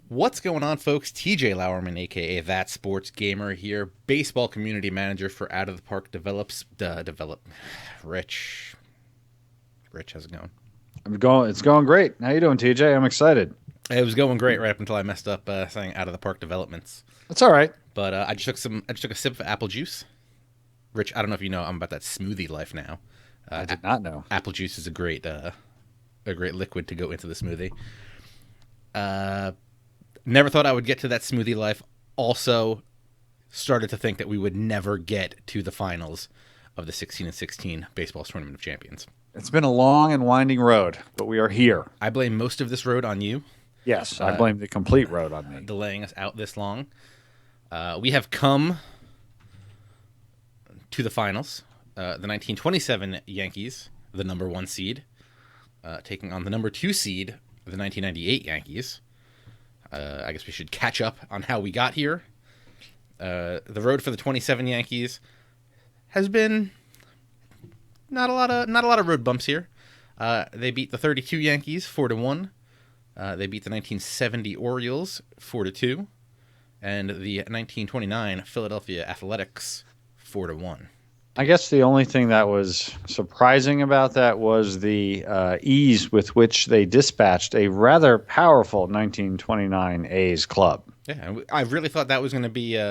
What's going on, folks? TJ Lauerman, aka That Sports Gamer here, baseball community manager for Out of the Park Develop. Rich, how's it going? It's going great. How you doing, TJ? I'm excited. It was going great right up until I messed up saying Out of the Park Developments. That's all right. But I just took a sip of apple juice. Rich, I don't know if you know, I'm about that smoothie life now. I did not know. Apple juice is a great liquid to go into the smoothie. Never thought I would get to that smoothie life. Also, started to think that we would never get to the finals of the 16 and 16 baseball tournament of champions. It's been a long and winding road, but we are here. I blame most of this road on you. Yes, I blame the complete road on me. Delaying us out this long. We have come to the finals. The 1927 Yankees, the number 1 seed, taking on the number 2 seed, the 1998 Yankees. I guess we should catch up on how we got here. The road for the 27 Yankees has been not a lot of road bumps here. They beat the 32 Yankees 4-1. They beat the 1970 Orioles 4-2, and the 1929 Philadelphia Athletics 4-1. I guess the only thing that was surprising about that was the ease with which they dispatched a rather powerful 1929 A's club. Yeah, I really thought that was going to be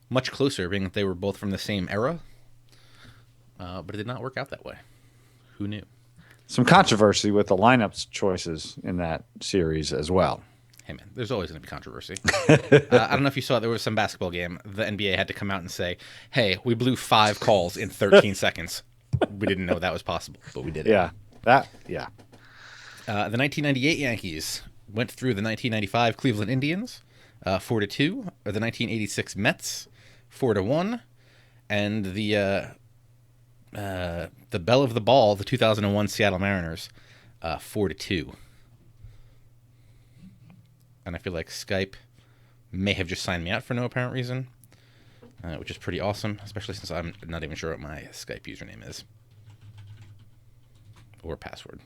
much closer, being that they were both from the same era. But it did not work out that way. Who knew? Some controversy with the lineups choices in that series as well. Hey, man, there's always going to be controversy. I don't know if you saw, there was some basketball game. The NBA had to come out and say, hey, we blew 5 calls in 13 seconds. We didn't know that was possible, but we did it. Yeah. The 1998 Yankees went through the 1995 Cleveland Indians 4-2, or the 1986 Mets 4-1, and the belle of the ball, the 2001 Seattle Mariners 4-2. And I feel like Skype may have just signed me out for no apparent reason, which is pretty awesome, especially since I'm not even sure what my Skype username is or password.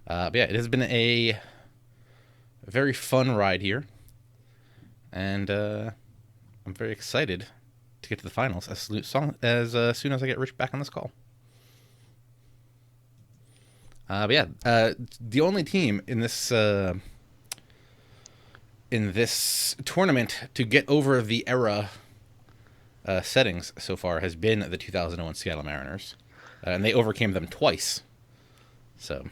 But yeah, it has been a very fun ride here, and I'm very excited to get to the finals as soon as I get Rich back on this call. But yeah, the only team in this tournament to get over the era settings so far has been the 2001 Seattle Mariners, and they overcame them twice. So,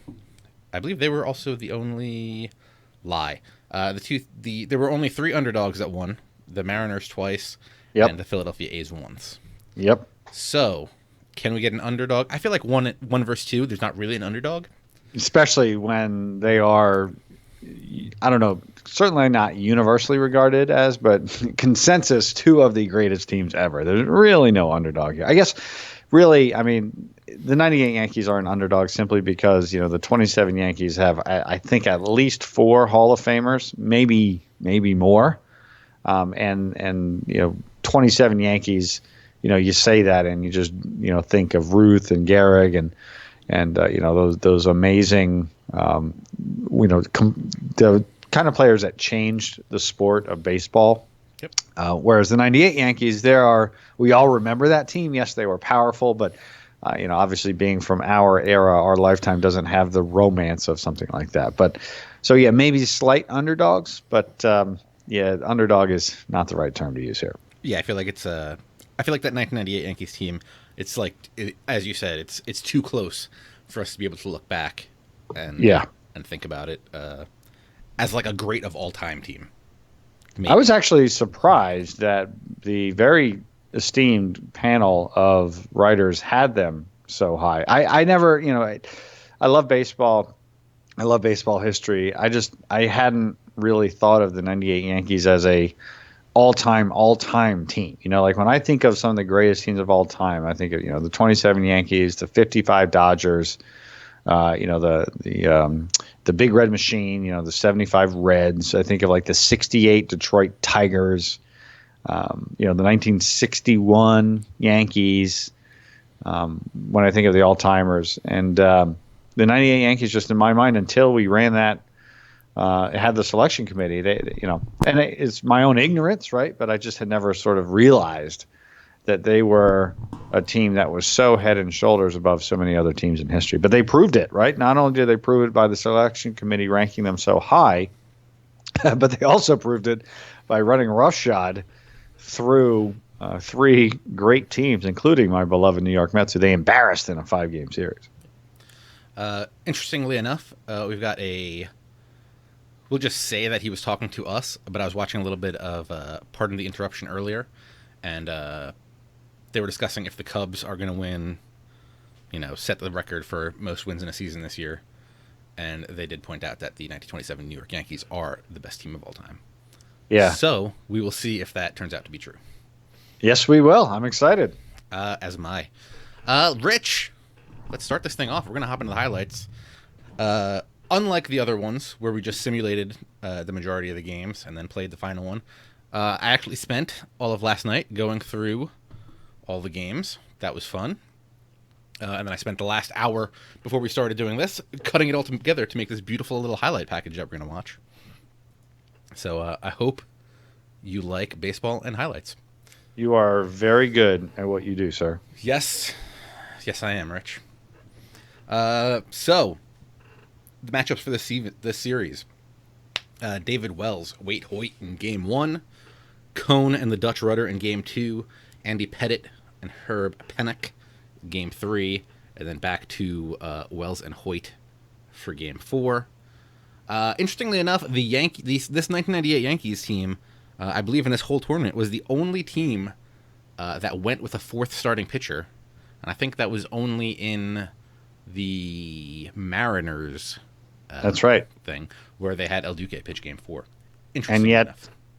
I believe they were also the only lie. There were only 3 underdogs that won: the Mariners twice, and the Philadelphia A's once. Yep. So, can we get an underdog? I feel like one versus 2, there's not really an underdog. Especially when they are, I don't know, certainly not universally regarded as, but consensus 2 of the greatest teams ever. There's really no underdog here. I guess, really, I mean, the 98 Yankees are an underdog simply because, the 27 Yankees have, I think, at least 4 Hall of Famers, maybe more. And 27 Yankees, you say that and you just, think of Ruth and Gehrig and those amazing, the kind of players that changed the sport of baseball. Yep. Whereas the 98 Yankees, we all remember that team. Yes, they were powerful, but obviously being from our era, our lifetime doesn't have the romance of something like that. But so yeah, maybe slight underdogs, but underdog is not the right term to use here. Yeah, I feel like that 1998 Yankees team, it's like, as you said, it's too close for us to be able to look back and think about it as like a great of all time team. Maybe. I was actually surprised that the very esteemed panel of writers had them so high. I never, I love baseball. I love baseball history. I hadn't really thought of the 98 Yankees as a all-time team. Like when I think of some of the greatest teams of all time, I think of, the 27 Yankees, the 55 Dodgers, the Big Red Machine, the 75 Reds. I think of like the 68 Detroit Tigers, the 1961 Yankees, when I think of the all-timers. And the '98 Yankees, just in my mind, until we ran that, had the selection committee. And it's my own ignorance, right? But I just had never sort of realized that they were a team that was so head and shoulders above so many other teams in history. But they proved it, right? Not only did they prove it by the selection committee ranking them so high, but they also proved it by running roughshod through three great teams, including my beloved New York Mets, who they embarrassed in a 5-game series. Interestingly enough, we've got a. We'll just say that he was talking to us, but I was watching a little bit of Pardon the Interruption earlier, and they were discussing if the Cubs are going to win, set the record for most wins in a season this year. And they did point out that the 1927 New York Yankees are the best team of all time. Yeah. So we will see if that turns out to be true. Yes, we will. I'm excited. As am I. Rich, let's start this thing off. We're going to hop into the highlights. Unlike the other ones where we just simulated the majority of the games and then played the final one, I actually spent all of last night going through all the games. That was fun. And then I spent the last hour before we started doing this cutting it all together to make this beautiful little highlight package that we're going to watch. So I hope you like baseball and highlights. You are very good at what you do, sir. Yes. Yes, I am, Rich. So, the matchups for this series. David Wells, Waite Hoyt in Game 1. Cone and the Dutch Rudder in Game 2. Andy Pettitte and Herb Pennock Game 3, and then back to Wells and Hoyt for Game 4. Interestingly enough, this 1998 Yankees team, I believe in this whole tournament, was the only team that went with a fourth starting pitcher, and I think that was only in the Mariners. That's right. Thing where they had El Duque pitch Game 4.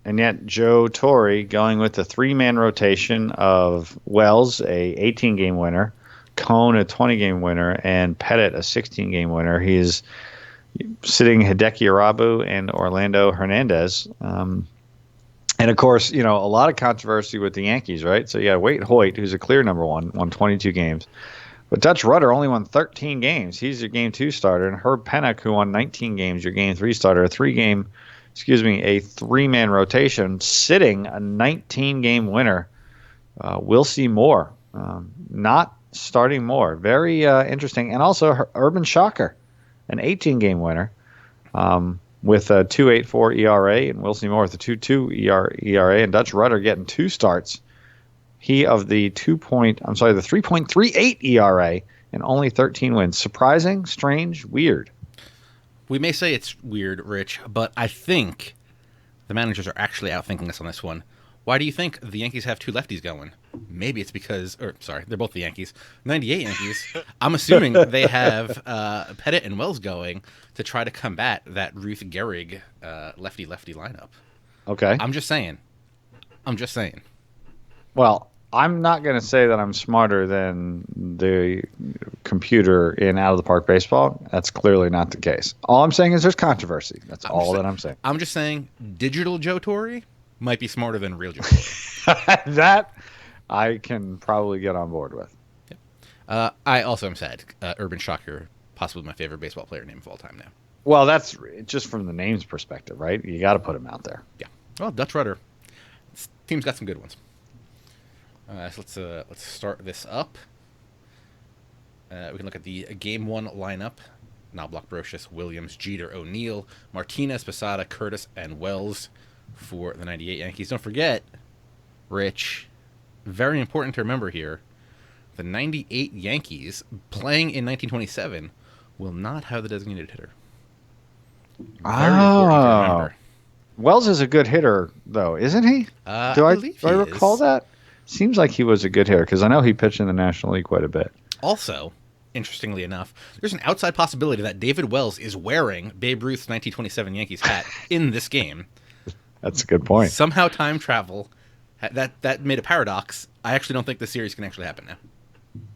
And yet, Joe Torre going with the 3-man rotation of Wells, a 18-game winner, Cone, a 20-game winner, and Pettitte, a 16-game winner. He's sitting Hideki Arabu and Orlando Hernandez. And, of course, a lot of controversy with the Yankees, right? So, yeah, Waite Hoyt, who's a clear number one, won 22 games. But Dutch Rudder only won 13 games. He's your Game 2 starter. And Herb Pennock, who won 19 games, your Game 3 starter, a 3-man rotation, sitting a 19-game winner. We'll see more. Not starting more. Very interesting. And also Urban Shocker, an 18-game winner with a 2.84 ERA, and We'll see more with a 2.2 ERA. And Dutch Rudder getting 2 starts. He of the 3.38 ERA and only 13 wins. Surprising, strange, weird. We may say it's weird, Rich, but I think the managers are actually outthinking us on this one. Why do you think the Yankees have 2 lefties going? Maybe it's because, they're both the Yankees. 98 Yankees. I'm assuming they have Pettitte and Wells going to try to combat that Ruth Gehrig lefty-lefty lineup. Okay. I'm just saying. Well, I'm not going to say that I'm smarter than the computer in Out of the Park Baseball. That's clearly not the case. All I'm saying is there's controversy. That's all that I'm saying. I'm just saying digital Joe Torre might be smarter than real Joe Torre. That I can probably get on board with. Yep. I also am sad. Urban Shocker, possibly my favorite baseball player name of all time now. Well, that's just from the names perspective, right? You got to put him out there. Yeah. Well, Dutch Rudder. This team's got some good ones. So let's start this up. We can look at the Game 1 lineup. Knobloch, Brocious, Williams, Jeter, O'Neill, Martinez, Posada, Curtis, and Wells for the 98 Yankees. Don't forget, Rich, very important to remember here, the 98 Yankees playing in 1927 will not have the designated hitter. Very important to remember. Wells is a good hitter, though, isn't he? Do I recall that? Seems like he was a good hitter because I know he pitched in the National League quite a bit. Also, interestingly enough, there's an outside possibility that David Wells is wearing Babe Ruth's 1927 Yankees hat in this game. That's a good point. Somehow time travel, that made a paradox. I actually don't think the series can actually happen now.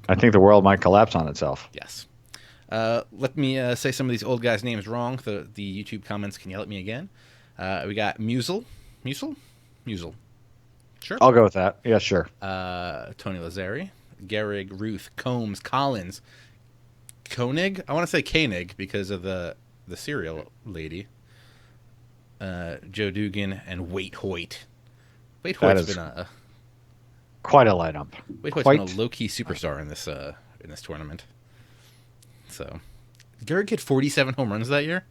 I think the world might collapse on itself. Yes. Let me say some of these old guys' names wrong. The YouTube comments can yell at me again. We got Musial. Sure. I'll go with that. Yeah, sure. Tony Lazzari, Gehrig, Ruth, Combs, Collins, Koenig. I want to say Koenig because of the cereal lady. Joe Dugan and Waite Hoyt. Waite Hoyt's been a quite a lineup. Waite Hoyt's been a low key superstar in this tournament. So, Gehrig hit 47 home runs that year,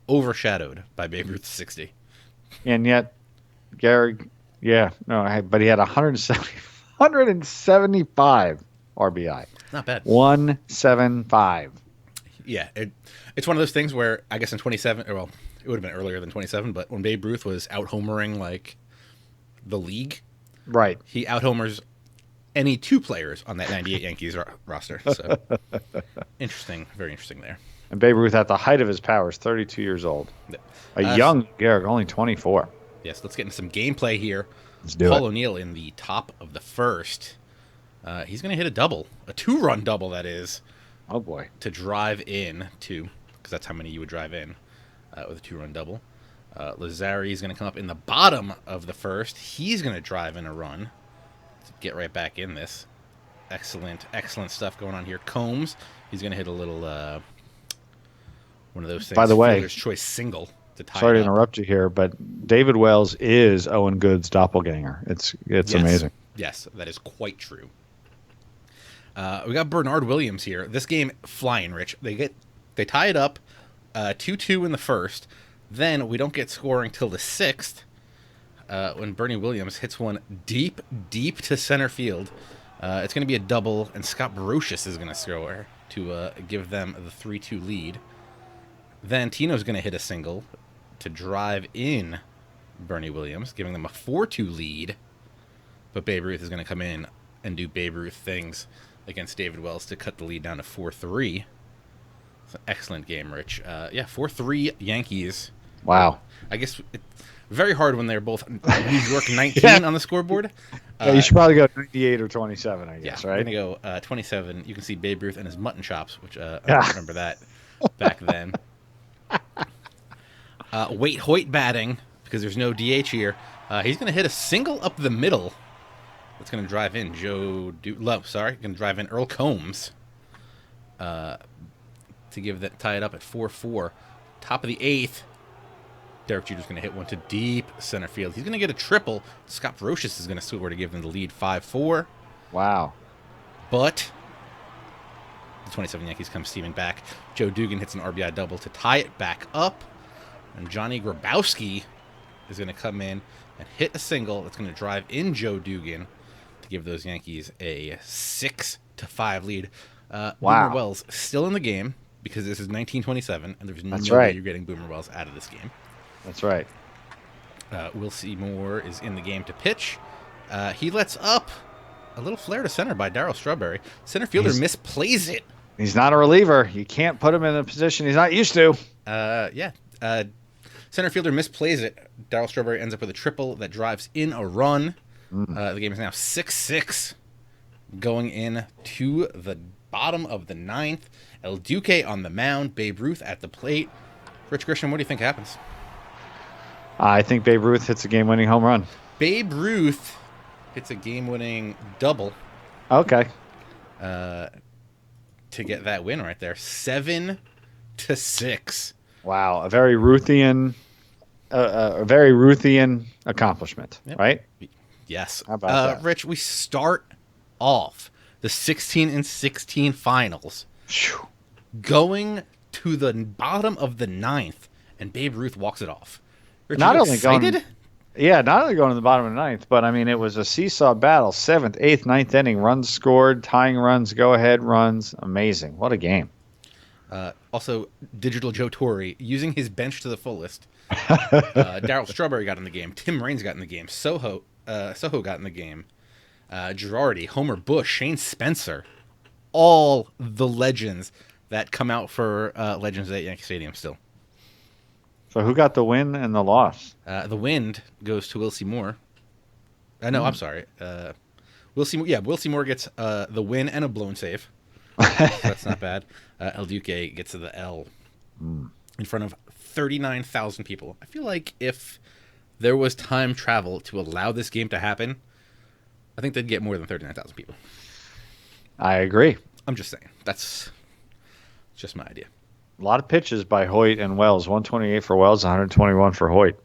overshadowed by Babe Ruth's 60. And yet, Gehrig, but he had 175 RBI. Not bad. 175. Yeah, it's one of those things where I guess in 27, well, it would have been earlier than 27, but when Babe Ruth was out homering like the league, right? He out homers any two players on that 98 Yankees roster. So interesting, very interesting there. And Babe Ruth at the height of his powers, 32 years old. A young Gehrig, only 24. Yes, let's get into some gameplay here. Let's do Paul it. O'Neill in the top of the first. He's going to hit a double, a 2-run double, that is. Oh, boy. To drive in to, because that's how many you would drive in with a 2-run double. Lazzari is going to come up in the bottom of the first. He's going to drive in a run to get right back in this. Excellent stuff going on here. Combs, he's going to hit a little one of those things. By the way, Fielder's choice single to tie sorry it to up. interrupt you here, but David Wells is Owen Good's doppelganger. It's Yes. amazing. Yes, that is quite true. We got Bernard Williams here. This game flying, Rich. They tie it up 2-2 in the first. Then we don't get scoring till the sixth when Bernie Williams hits one deep to center field. It's going to be a double, and Scott Brocious is going to score to give them the 3-2 lead. Then Tino's going to hit a single to drive in Bernie Williams, giving them a 4-2 lead. But Babe Ruth is going to come in and do Babe Ruth things against David Wells to cut the lead down to 4-3. It's an excellent game, Rich. 4-3 Yankees. Wow. I guess very hard when they're both New York 19 on the scoreboard. You should probably go 98 or 27, I guess, right? I'm going to go 27. You can see Babe Ruth and his mutton chops, which I don't remember that back then. Waite Hoyt batting, because there's no DH here. He's going to hit a single up the middle. That's going to drive in going to drive in Earl Combs to tie it up at 4-4. Top of the eighth, Derek Jeter's going to hit one to deep center field. He's going to get a triple. Scott Brocious is going to score to give them the lead 5-4. Wow. But the 27 Yankees come steaming back. Joe Dugan hits an RBI double to tie it back up. And Johnny Grabowski is going to come in and hit a single that's going to drive in Joe Dugan to give those Yankees a 6-5 lead. Wow. Boomer Wells still in the game because this is 1927, and there's no way you're getting Boomer Wells out of this game. That's right. Will Seymour is in the game to pitch. He lets up a little flare to center by Darryl Strawberry. Center fielder misplays it. He's not a reliever. You can't put him in a position he's not used to. Center fielder misplays it. Darryl Strawberry ends up with a triple that drives in a run. The game is now 6-6 going in to the bottom of the ninth. El Duque on the mound. Babe Ruth at the plate. Rich Grisham, what do you think happens? I think Babe Ruth hits a game-winning home run. Babe Ruth hits a game-winning double. Okay. To get that win right there. 7-6. Wow, a very Ruthian accomplishment, right? Yes. How about that? Rich, we start off the 16-16 finals Whew. going to the bottom of the ninth, and Babe Ruth walks it off. Rich, Not you only excited? not only going to the bottom of the ninth, but I mean, it was a seesaw battle. 7th, 8th, 9th inning, runs scored, tying runs, go-ahead runs. Amazing. What a game. Also, Digital Joe Torre using his bench to the fullest. Darryl Strawberry got in the game. Tim Raines got in the game. Soho got in the game. Girardi, Homer Bush, Shane Spencer. All the legends that come out for Legends at Yankee Stadium still. So who got the win and the loss? The wind goes to Will Seymour. No, I'm sorry. Will Seymour. Yeah, Will Seymour gets the win and a blown save. So that's not bad. El Duque gets to the L in front of 39,000 people. I feel like if there was time travel to allow this game to happen, I think they'd get more than 39,000 people. I agree. I'm just saying. That's It's just my idea. A lot of pitches by Hoyt and Wells. 128 for Wells, 121 for Hoyt.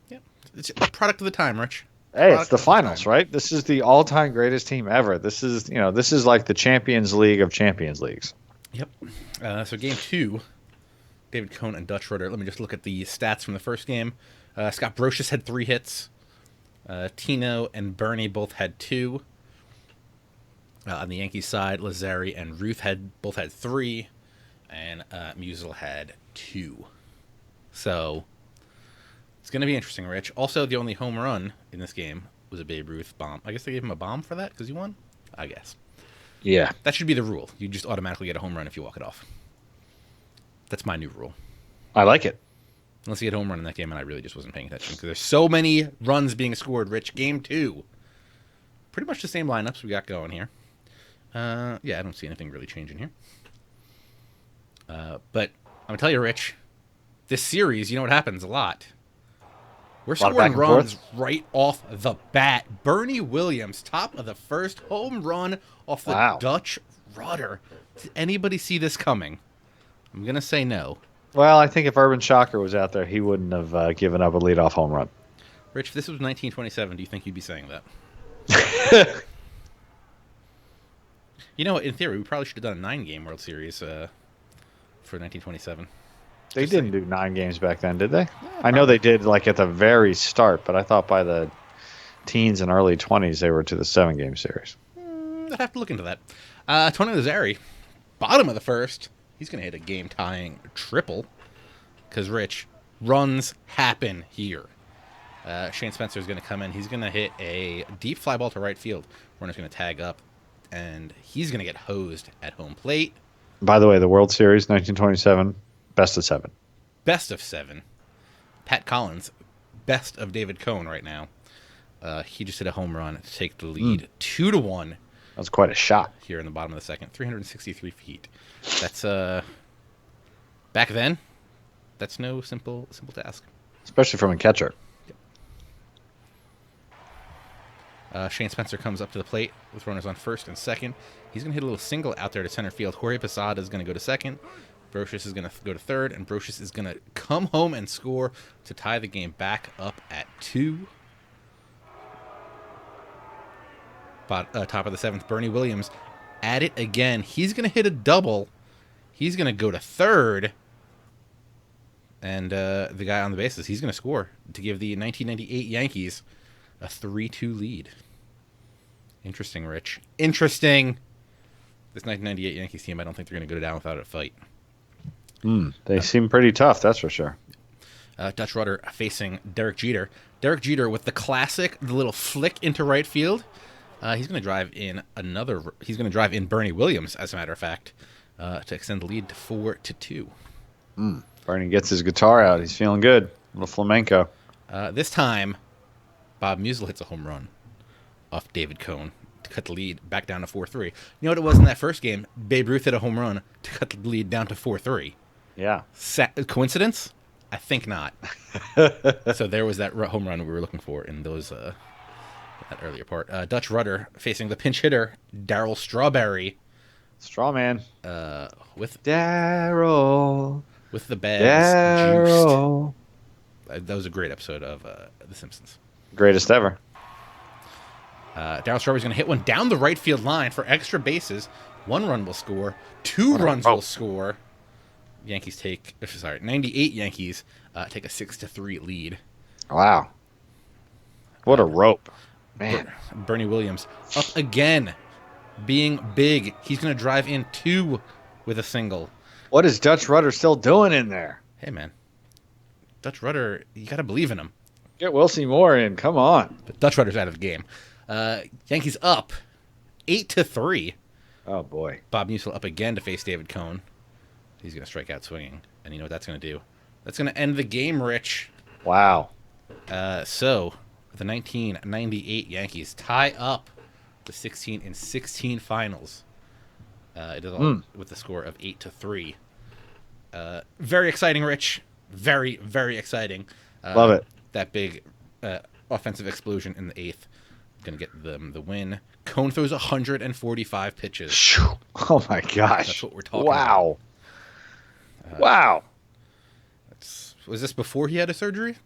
Yep. It's a product of the time, Rich. Hey, it's Product the of the finals, time. right? This is the all-time greatest team ever. This is like the Champions League of Champions Leagues. Yep. So game 2, David Cone and Dutch Rudder. Let me just look at the stats from the first game. Scott Brocious had 3 hits. Tino and Bernie both had 2. On the Yankees side, Lazari and Ruth both had 3, and Musial had 2. So it's going to be interesting, Rich. Also, the only home run in this game was a Babe Ruth bomb. I guess they gave him a bomb for that because he won? I guess. Yeah. That should be the rule. You just automatically get a home run if you walk it off. That's my new rule. I like it. Unless he had a home run in that game and I really just wasn't paying attention because there's so many runs being scored, Rich. Game 2. Pretty much the same lineups we got going here. Yeah, I don't see anything really changing here. But I'm going to tell you, Rich, this series, you know what happens a lot. We're scoring runs right off the bat. Bernie Williams, top of the first, home run off the Dutch Rudder. Did anybody see this coming? I'm going to say no. Well, I think if Urban Shocker was out there, he wouldn't have given up a leadoff home run. Rich, if this was 1927, do you think you'd be saying that? You know, in theory, we probably should have done a 9-game World Series for 1927. They didn't do 9 games back then, did they? Yeah, I know they did like at the very start, but I thought by the teens and early 20s they were to the 7-game series. I'd have to look into that. Tony Lazari, bottom of the first. He's going to hit a game-tying triple because, Rich, runs happen here. Shane Spencer is going to come in. He's going to hit a deep fly ball to right field. Runner's going to tag up, and he's going to get hosed at home plate. By the way, the World Series, 1927, best of 7. Best of 7. Pat Collins, best of David Cone right now. He just hit a home run to take the lead 2-1. That's quite a shot. Here in the bottom of the second. 363 feet. That's, back then, that's no simple task. Especially from a catcher. Shane Spencer comes up to the plate with runners on first and second. He's going to hit a little single out there to center field. Jorge Posada is going to go to second. Brocious is going to go to third. And Brocious is going to come home and score to tie the game back up at 2. Top of the 7th, Bernie Williams at it again. He's going to hit a double. He's going to go to third. And the guy on the bases, he's going to score to give the 1998 Yankees a 3-2 lead. Interesting, Rich. Interesting. This 1998 Yankees team, I don't think they're going to go down without a fight. They seem pretty tough, that's for sure. Dutch Rudder facing Derek Jeter. Derek Jeter with the little flick into right field. He's going to drive in He's going to drive in Bernie Williams, as a matter of fact, to extend the lead to 4-2. Bernie gets his guitar out. He's feeling good. A little flamenco. This time, Bob Musial hits a home run off David Cone to cut the lead back down to 4-3. You know what it was in that first game? Babe Ruth hit a home run to cut the lead down to 4-3. Yeah. Coincidence? I think not. So there was that home run we were looking for in those that earlier part. Dutch Rudder facing the pinch hitter, Darryl Strawberry. Strawman. With Darryl. With the bags Darryl. juiced. That was a great episode of The Simpsons. Greatest ever. Darryl Strawberry's going to hit one down the right field line for extra bases. 1 run will score. 2 runs will score. 98 Yankees take a 6-3 lead. Wow. What a rope. Man. Bernie Williams up again, being big. He's going to drive in 2 with a single. What is Dutch Rudder still doing in there? Hey, man. Dutch Rudder, you got to believe in him. Get Wilsie Moore in. Come on. But Dutch Rudder's out of the game. Yankees up 8-3. Oh, boy. Bob Musial up again to face David Cone. He's going to strike out swinging. And you know what that's going to do? That's going to end the game, Rich. Wow. So, the 1998 Yankees tie up the 16-16 finals. It is all with the score of 8-3. Very exciting, Rich. Very, very exciting. Love it. That big offensive explosion in the 8th. Going to get them the win. Cone throws 145 pitches. Oh, my gosh. That's what we're talking about. Wow. Was this before he had a surgery?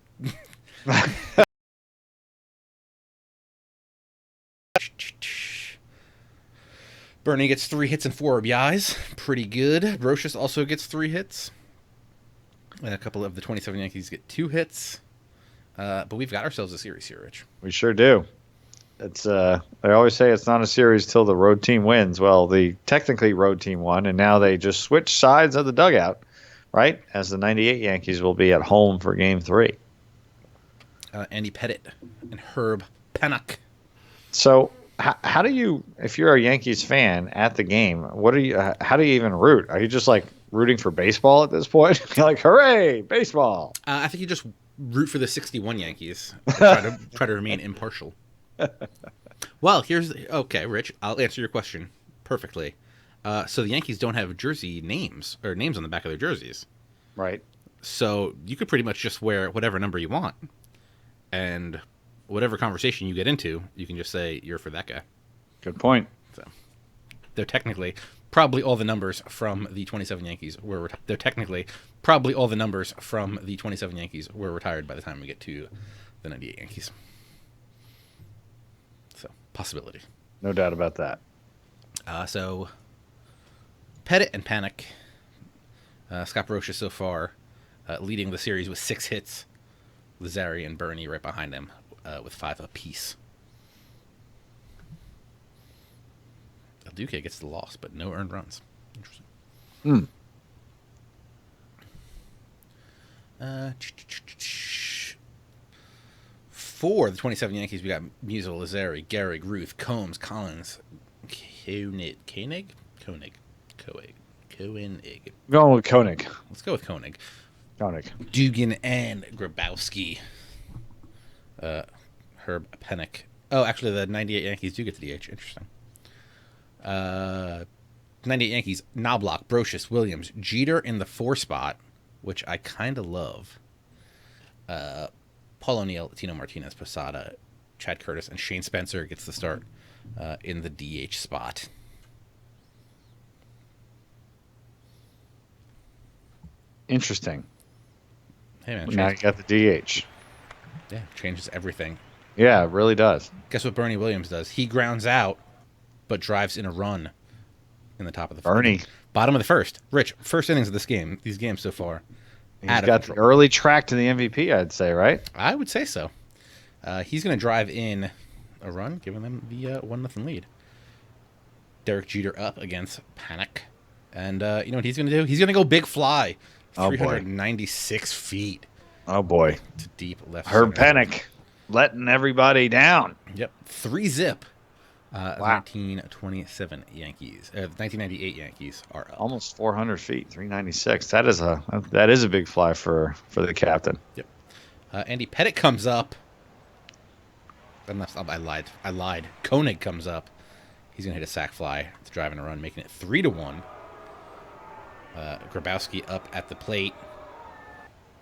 Bernie gets 3 hits and 4 RBIs. Pretty good. Brocious also gets 3 hits. And a couple of the 27 Yankees get 2 hits. But we've got ourselves a series here, Rich. We sure do. It's they always say it's not a series till the road team wins. Well, the technically road team won, and now they just switch sides of the dugout, right? As the '98 Yankees will be at home for Game 3. Andy Pettit and Herb Pennock. So, how do you, if you're a Yankees fan at the game, what are you? How do you even root? Are you just like rooting for baseball at this point? You're like, hooray, baseball! I think you just root for the 61 Yankees. Try to remain impartial. Well, okay, Rich. I'll answer your question perfectly. So the Yankees don't have jersey names or names on the back of their jerseys. Right. So you could pretty much just wear whatever number you want, and whatever conversation you get into, you can just say you're for that guy. Good point. So they're technically probably all the numbers from the 27 Yankees were. They're technically probably all the numbers from the 27 Yankees were retired by the time we get to the 98 Yankees. So possibility. No doubt about that. So Pettit and Panic, Scott Brocious so far leading the series with 6 hits. Lazari and Bernie right behind him with 5 apiece. El Duque gets the loss, but no earned runs. Interesting. For the 27 Yankees, we got Musial, Lazari, Gehrig, Ruth, Combs, Collins, Koenig. Going with Koenig. Let's go with Koenig. Dugan and Grabowski. Herb Pennock. Oh, actually, the 98 Yankees do get the DH. Interesting. 98 Yankees, Knobloch, Brocious, Williams, Jeter in the 4 spot, which I kind of love. Paul O'Neill, Tino Martinez, Posada, Chad Curtis, and Shane Spencer gets the start in the DH spot. Interesting. Hey, man. Now you got the DH. Yeah, changes everything. Yeah, it really does. Guess what Bernie Williams does? He grounds out, but drives in a run in the top of the Bernie. Bottom of the first. Rich, first innings of these games so far. He's got the early track to the MVP, I'd say, right? I would say so. He's going to drive in a run, giving them the 1-0 lead. Derek Jeter up against Panic. And you know what he's going to do? He's going to go big fly. 396 feet. Oh, boy. To deep left Herb center. Pennock letting everybody down. Yep. 3-zip. Wow. 1927 Yankees. 1998 Yankees are up. Almost 400 feet, 396. That is a big fly for the captain. Yep. Andy Pettit comes up. I lied. Koenig comes up. He's going to hit a sac fly to drive in a run, making it 3-1. Grabowski up at the plate.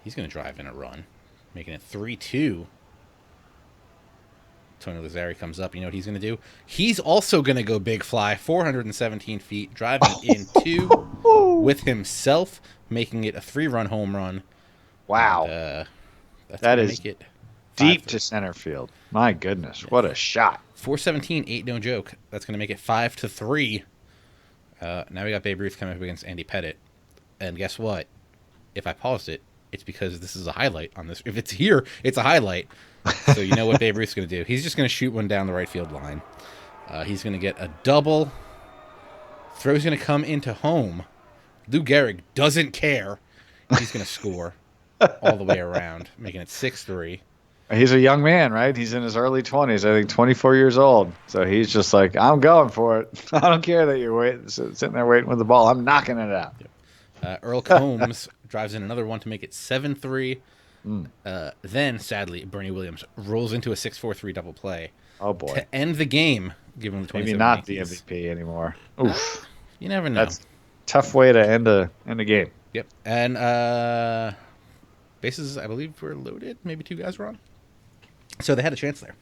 He's going to drive in a run, making it 3-2. Tony Lazari comes up. You know what he's going to do? He's also going to go big fly, 417 feet, driving in 2 with himself, making it a 3-run home run. Wow. And, that is make it deep to center field. My goodness, what a shot. 417, 8, no joke. That's going to make it 5-3. Now we got Babe Ruth coming up against Andy Pettit. And guess what? If I paused it, it's because this is a highlight on this. If it's here, it's a highlight. So you know what Babe Ruth's going to do. He's just going to shoot one down the right field line. He's going to get a double. Throw's going to come into home. Lou Gehrig doesn't care. He's going to score all the way around, making it 6-3. He's a young man, right? He's in his early 20s, I think 24 years old. So he's just like, I'm going for it. I don't care that you're sitting there waiting with the ball. I'm knocking it out. Yep. Earl Combs drives in another one to make it 7-3. Then, sadly, Bernie Williams rolls into a 6-4-3 double play. Oh, boy. To end the game, given the 27 Maybe not Yankees. the MVP anymore. Oof. You never know. That's a tough way to end a game. Yep. And bases, I believe, were loaded. Maybe 2 guys were on. So they had a chance there.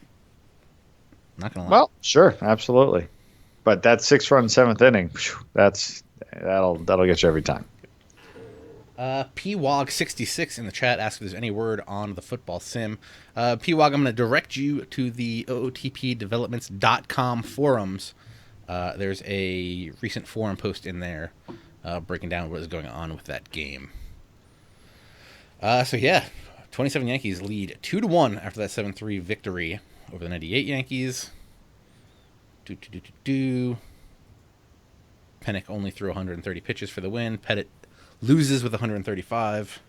Not going to lie. Well, sure. Absolutely. But that 6-run 7th inning, that'll get you every time. PWOG66 in the chat asks if there's any word on the football sim. PWOG, I'm going to direct you to the OOTPdevelopments.com forums. There's a recent forum post in there breaking down what is going on with that game. So yeah, 27 Yankees lead 2-1 after that 7-3 victory over the 98 Yankees. Pennick only threw 130 pitches for the win. Pettit loses with 135.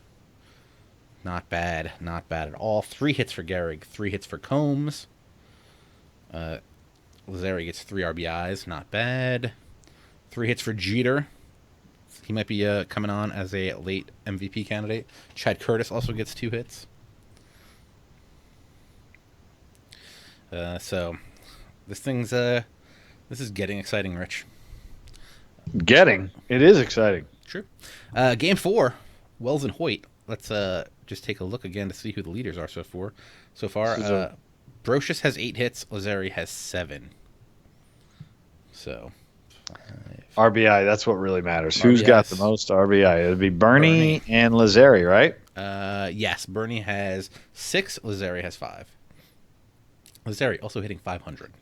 Not bad. Not bad at all. 3 hits for Gehrig. 3 hits for Combs. Lazzeri gets 3 RBIs. Not bad. 3 hits for Jeter. He might be coming on as a late MVP candidate. Chad Curtis also gets 2 hits. So this is getting exciting, Rich. It is exciting. True. Game 4, Wells and Hoyt. Let's just take a look again to see who the leaders are so far. Brocious has 8 hits. Lazzeri has 7. So 5 RBI, that's what really matters. RBIs. Who's got the most RBI? It'd be Bernie and Lazzeri, right? Yes, Bernie has 6. Lazzeri has 5. Lazzeri also hitting 500.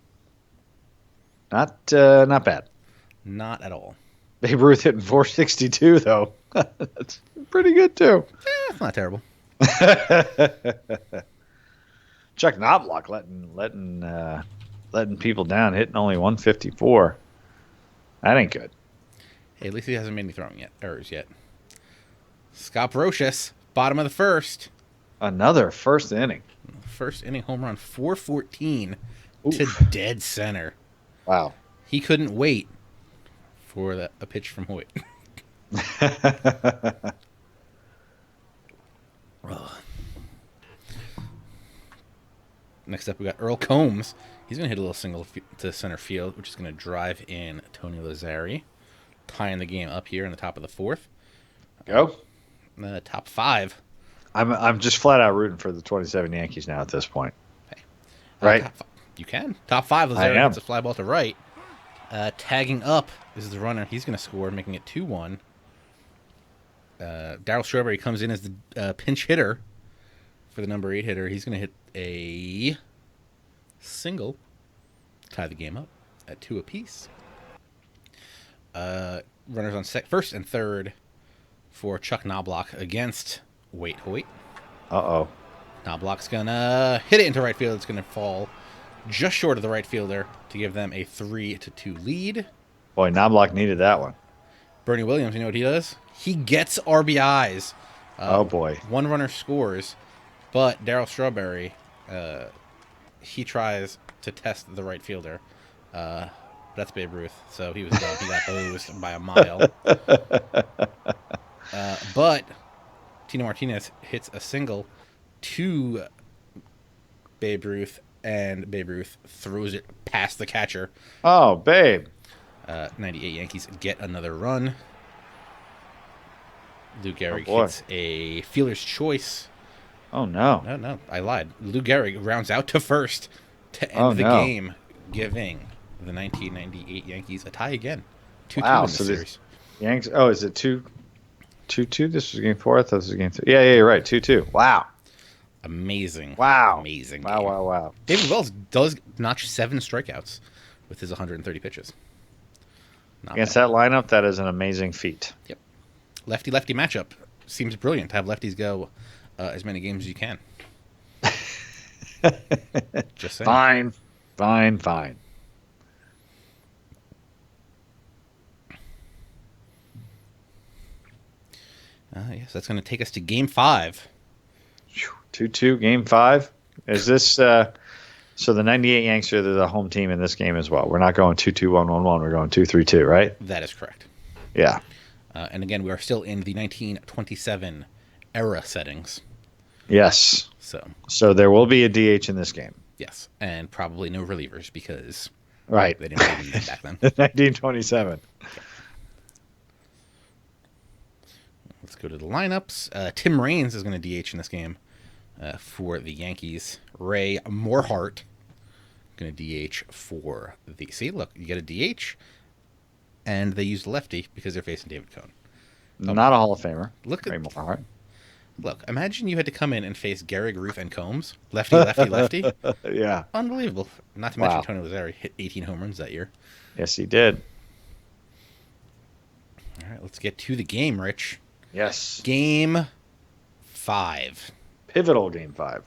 Not bad. Not at all. Babe Ruth hitting 462 though. That's pretty good too. It's not terrible. Chuck Knobloch letting people down, hitting only 154. That ain't good. Hey, at least he hasn't made any throwing errors yet. Scott Brocious, bottom of the first. Another first inning. First inning home run, 414 to dead center. Wow. He couldn't wait for a pitch from Hoyt. Next up, we got Earl Combs. He's going to hit a little single to center field, which is going to drive in Tony Lazzeri, tying the game up here in the top of the 4th. Go. Top 5. I'm just flat out rooting for the 27 Yankees now at this point. Hey. Right? You can. Top 5, Lazzeri hits a fly ball to right. Tagging up is the runner. He's going to score, making it 2-1. Darryl Strawberry comes in as the pinch hitter for the number 8 hitter. He's going to hit a single to tie the game up at 2 apiece. Runners on first and third for Chuck Knobloch against Wade Hoyt. Uh-oh. Knobloch's going to hit it into right field. It's going to fall just short of the right fielder to give them a 3-2 lead. Boy, Knobloch needed that one. Bernie Williams, you know what he does? He gets RBIs. Oh, boy. One runner scores, but Darryl Strawberry, he tries to test the right fielder. That's Babe Ruth, so he was done. He got hosed by a mile. But Tino Martinez hits a single to Babe Ruth, and Babe Ruth throws it past the catcher. Oh, Babe. 98 Yankees get another run. Lou Gehrig boy. hits a fielder's choice. Oh, no. No, I lied. Lou Gehrig rounds out to first to end the game, giving the 1998 Yankees a tie again. 2-2 in the series. Yanks. Oh, is it 2-2? This was game 4. I thought this was game 3. Yeah, you're right. 2-2. Wow. Amazing. Wow. Amazing. Wow, game. wow. David Wells does notch 7 strikeouts with his 130 pitches. Not Against bad. that lineup, that is an amazing feat. Yep. Lefty-lefty matchup. Seems brilliant to have lefties go as many games as you can. Just saying. Fine. Yes, that's going to take us to Game 5. 2-2, game 5. Is this so the 98 Yanks are the home team in this game as well? We're not going 2-2, 1-1-1. We're going 2-3-2, right? That is correct. Yeah. And again, we are still in the 1927 era settings. Yes. So there will be a DH in this game. yes, and probably no relievers because Right. they didn't have them back then. 1927. Let's go to the lineups. Tim Raines is going to DH in this game for the Yankees. Ray Morehart going to DH for the... See, look, you get a DH, and they used lefty because they're facing David Cohn. Not a Hall of Famer. Look Ray at Morehart. Look. Imagine you had to come in and face Gehrig, Ruth, and Combs, lefty, lefty, lefty. Yeah. Unbelievable. Not to mention Wow. Tony Lazzari hit 18 home runs that year. Yes, he did. All right, let's get to the game, Rich. Yes. Game 5. Pivotal Game 5.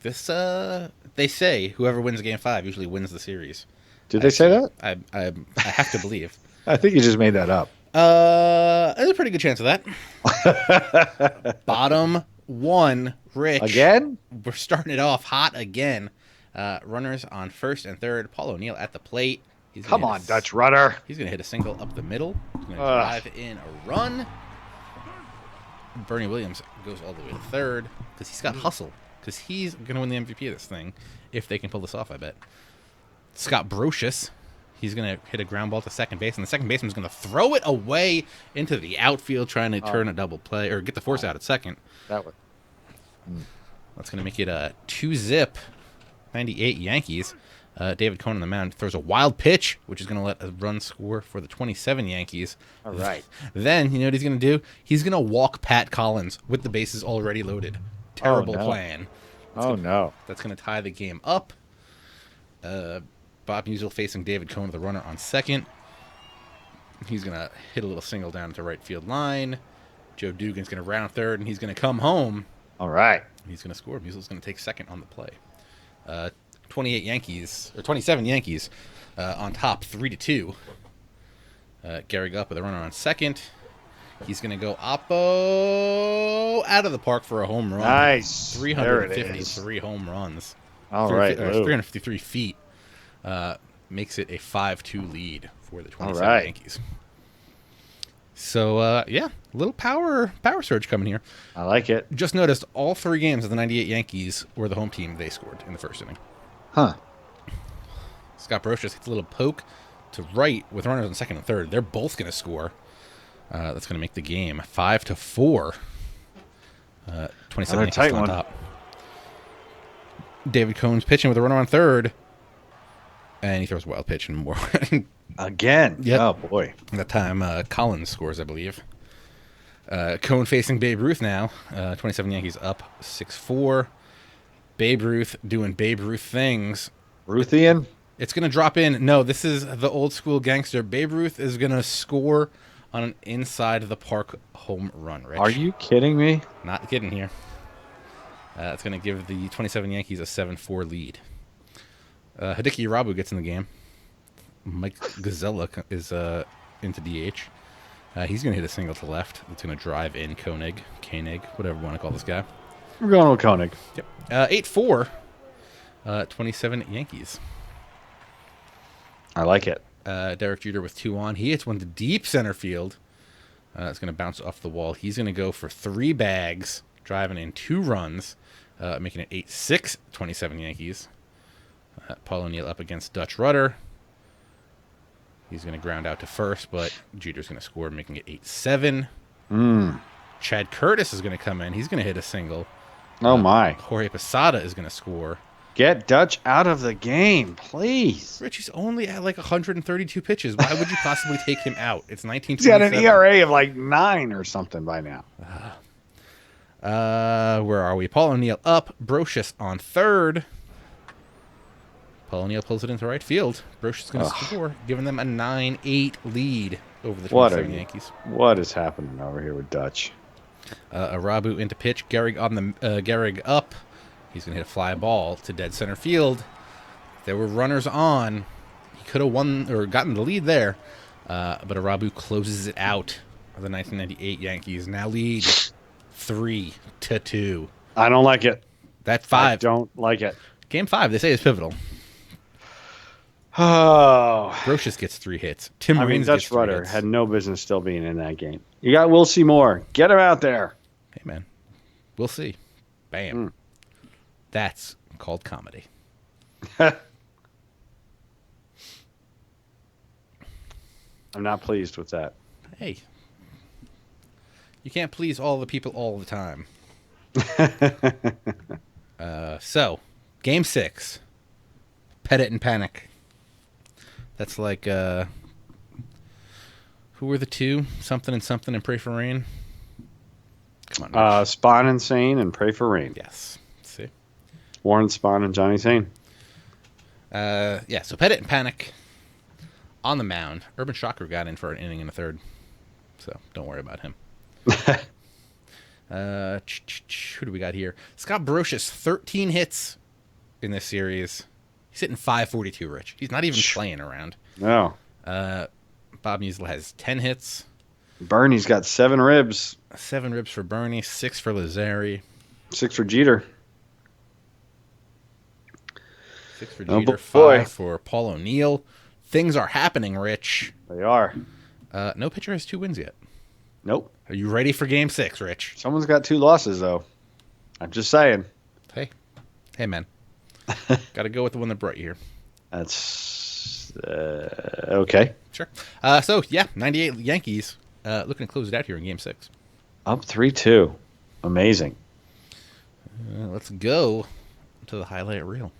This, they say whoever wins Game 5 usually wins the series. Did they say that? I have to believe. I think you just made that up. There's a pretty good chance of that. Bottom 1, Rich. Again? We're starting it off hot again. Runners on first and third. Paul O'Neill at the plate. Come on, Dutch Rudder. He's going to hit a single up the middle. He's going to drive in a run. Bernie Williams goes all the way to third because he's got hustle. Because he's going to win the MVP of this thing if they can pull this off, I bet. Scott Brocious, he's going to hit a ground ball to second base, and the second baseman's going to throw it away into the outfield trying to turn a double play or get the force out at second. That would. That's going to make it a 2-zip 98 Yankees. David Cohn on the mound throws a wild pitch, which is going to let a run score for the 27 Yankees. All right. Then, you know what he's going to do? He's going to walk Pat Collins with the bases already loaded. Terrible plan. No. That's going to tie the game up. Bob Musial facing David Cohn, the runner on second. He's going to hit a little single down to right field line. Joe Dugan's going to round third, and he's going to come home. All right. He's going to score. Musial's going to take second on the play. 27 Yankees on top, 3-2. Gehrig up with a runner on second. He's going to go Oppo out of the park for a home run. Nice. 353 home runs. All right. 353 feet. Makes it a 5-2 lead for the 27 right. Yankees. So, yeah, a little power surge coming here. I like it. Just noticed all 3 games of the 98 Yankees were the home team they scored in the first inning. Huh. Scott Brocious hits a little poke to right with runners on second and third. They're both going to score. That's going to make the game 5-4. 27 Yankees tight on one. top. David Cohn's pitching with a runner on third. And he throws a wild pitch and more. Again. Yep. Oh, boy. That time, Collins scores, I believe. Cohn facing Babe Ruth now. 27 Yankees up 6-4. Babe Ruth doing Babe Ruth things. Ruthian? It's going to drop in. No, this is the old school gangster. Babe Ruth is going to score on an inside the park home run, Rich. Are you kidding me? Not kidding here. It's going to give the 27 Yankees a 7-4 lead. Hideki Irabu gets in the game. Mike Gazella is into DH. He's going to hit a single to left. It's going to drive in Koenig, whatever you want to call this guy. We're going with Koenig. Yep. 8-4. 27 Yankees. I like it. Derek Jeter with 2 on. He hits one to deep center field. It's going to bounce off the wall. He's going to go for 3 bags, driving in 2 runs, making it 8-6, 27 Yankees. Paul O'Neill up against Dutch Rudder. He's going to ground out to first, but Jeter's going to score, making it 8-7. Chad Curtis is going to come in. He's going to hit a single. Oh, my. Jorge Posada is going to score. Get Dutch out of the game, please. Rich, he's only at like 132 pitches. Why would you possibly take him out? It's 1927. He's got an ERA of like 9 or something by now. Where are we? Paul O'Neill up. Brocious on third. Paul O'Neill pulls it into right field. Brocious is going to score, giving them a 9-8 lead over the 27 Yankees. What is happening over here with Dutch? Irabu into pitch. Gehrig on the Gehrig up. He's going to hit a fly ball to dead center field. There were runners on. He could have won or gotten the lead there. But Irabu closes it out. The 1998 Yankees now lead 3-2. I don't like it. That 5. I don't like it. Game 5, they say, is pivotal. Oh. Brocious gets 3 hits. Tim Raines Dutch gets 3 Rudder hits. had no business still being in that game. You got Will Seymour. Get him out there. Hey, man. We'll see. Bam. That's called comedy. I'm not pleased with that. Hey. You can't please all the people all the time. So, Game 6. Pettit and Panic. That's like Who were the two? Something and Pray for Rain. Come on, Rich. Spawn and Sane and Pray for Rain. Yes. Let's see. Warren Spahn and Johnny Sane. Yeah, so Pettit and Panic on the mound. Urban Shocker got in for an inning and a third, so don't worry about him. Who do we got here? Scott Brocious, 13 hits in this series. He's hitting .542, Rich. He's not even playing around. No. Bob Musial has 10 hits. Bernie's got 7 ribs. 7 ribs for Bernie, 6 for Lazzari. 6 for Jeter. 6 for Jeter, 5 for Paul O'Neill. Things are happening, Rich. They are. No pitcher has 2 wins yet. Nope. Are you ready for Game 6, Rich? Someone's got 2 losses, though. I'm just saying. Hey, man. Got to go with the one that brought you here. That's okay. Sure. 98 Yankees looking to close it out here in Game 6. Up 3-2. Amazing. Let's go to the highlight reel.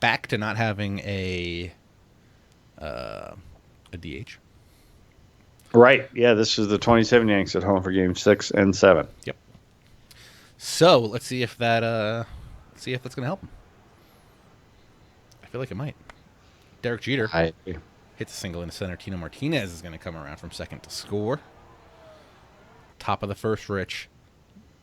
Back to not having a DH. Right. Yeah, this is the 27 Yanks at home for Game 6 and 7. Yep. So let's see if that's going to help him. I feel like it might. Derek Jeter hits a single into center. Tino Martinez is going to come around from second to score. Top of the first, Rich.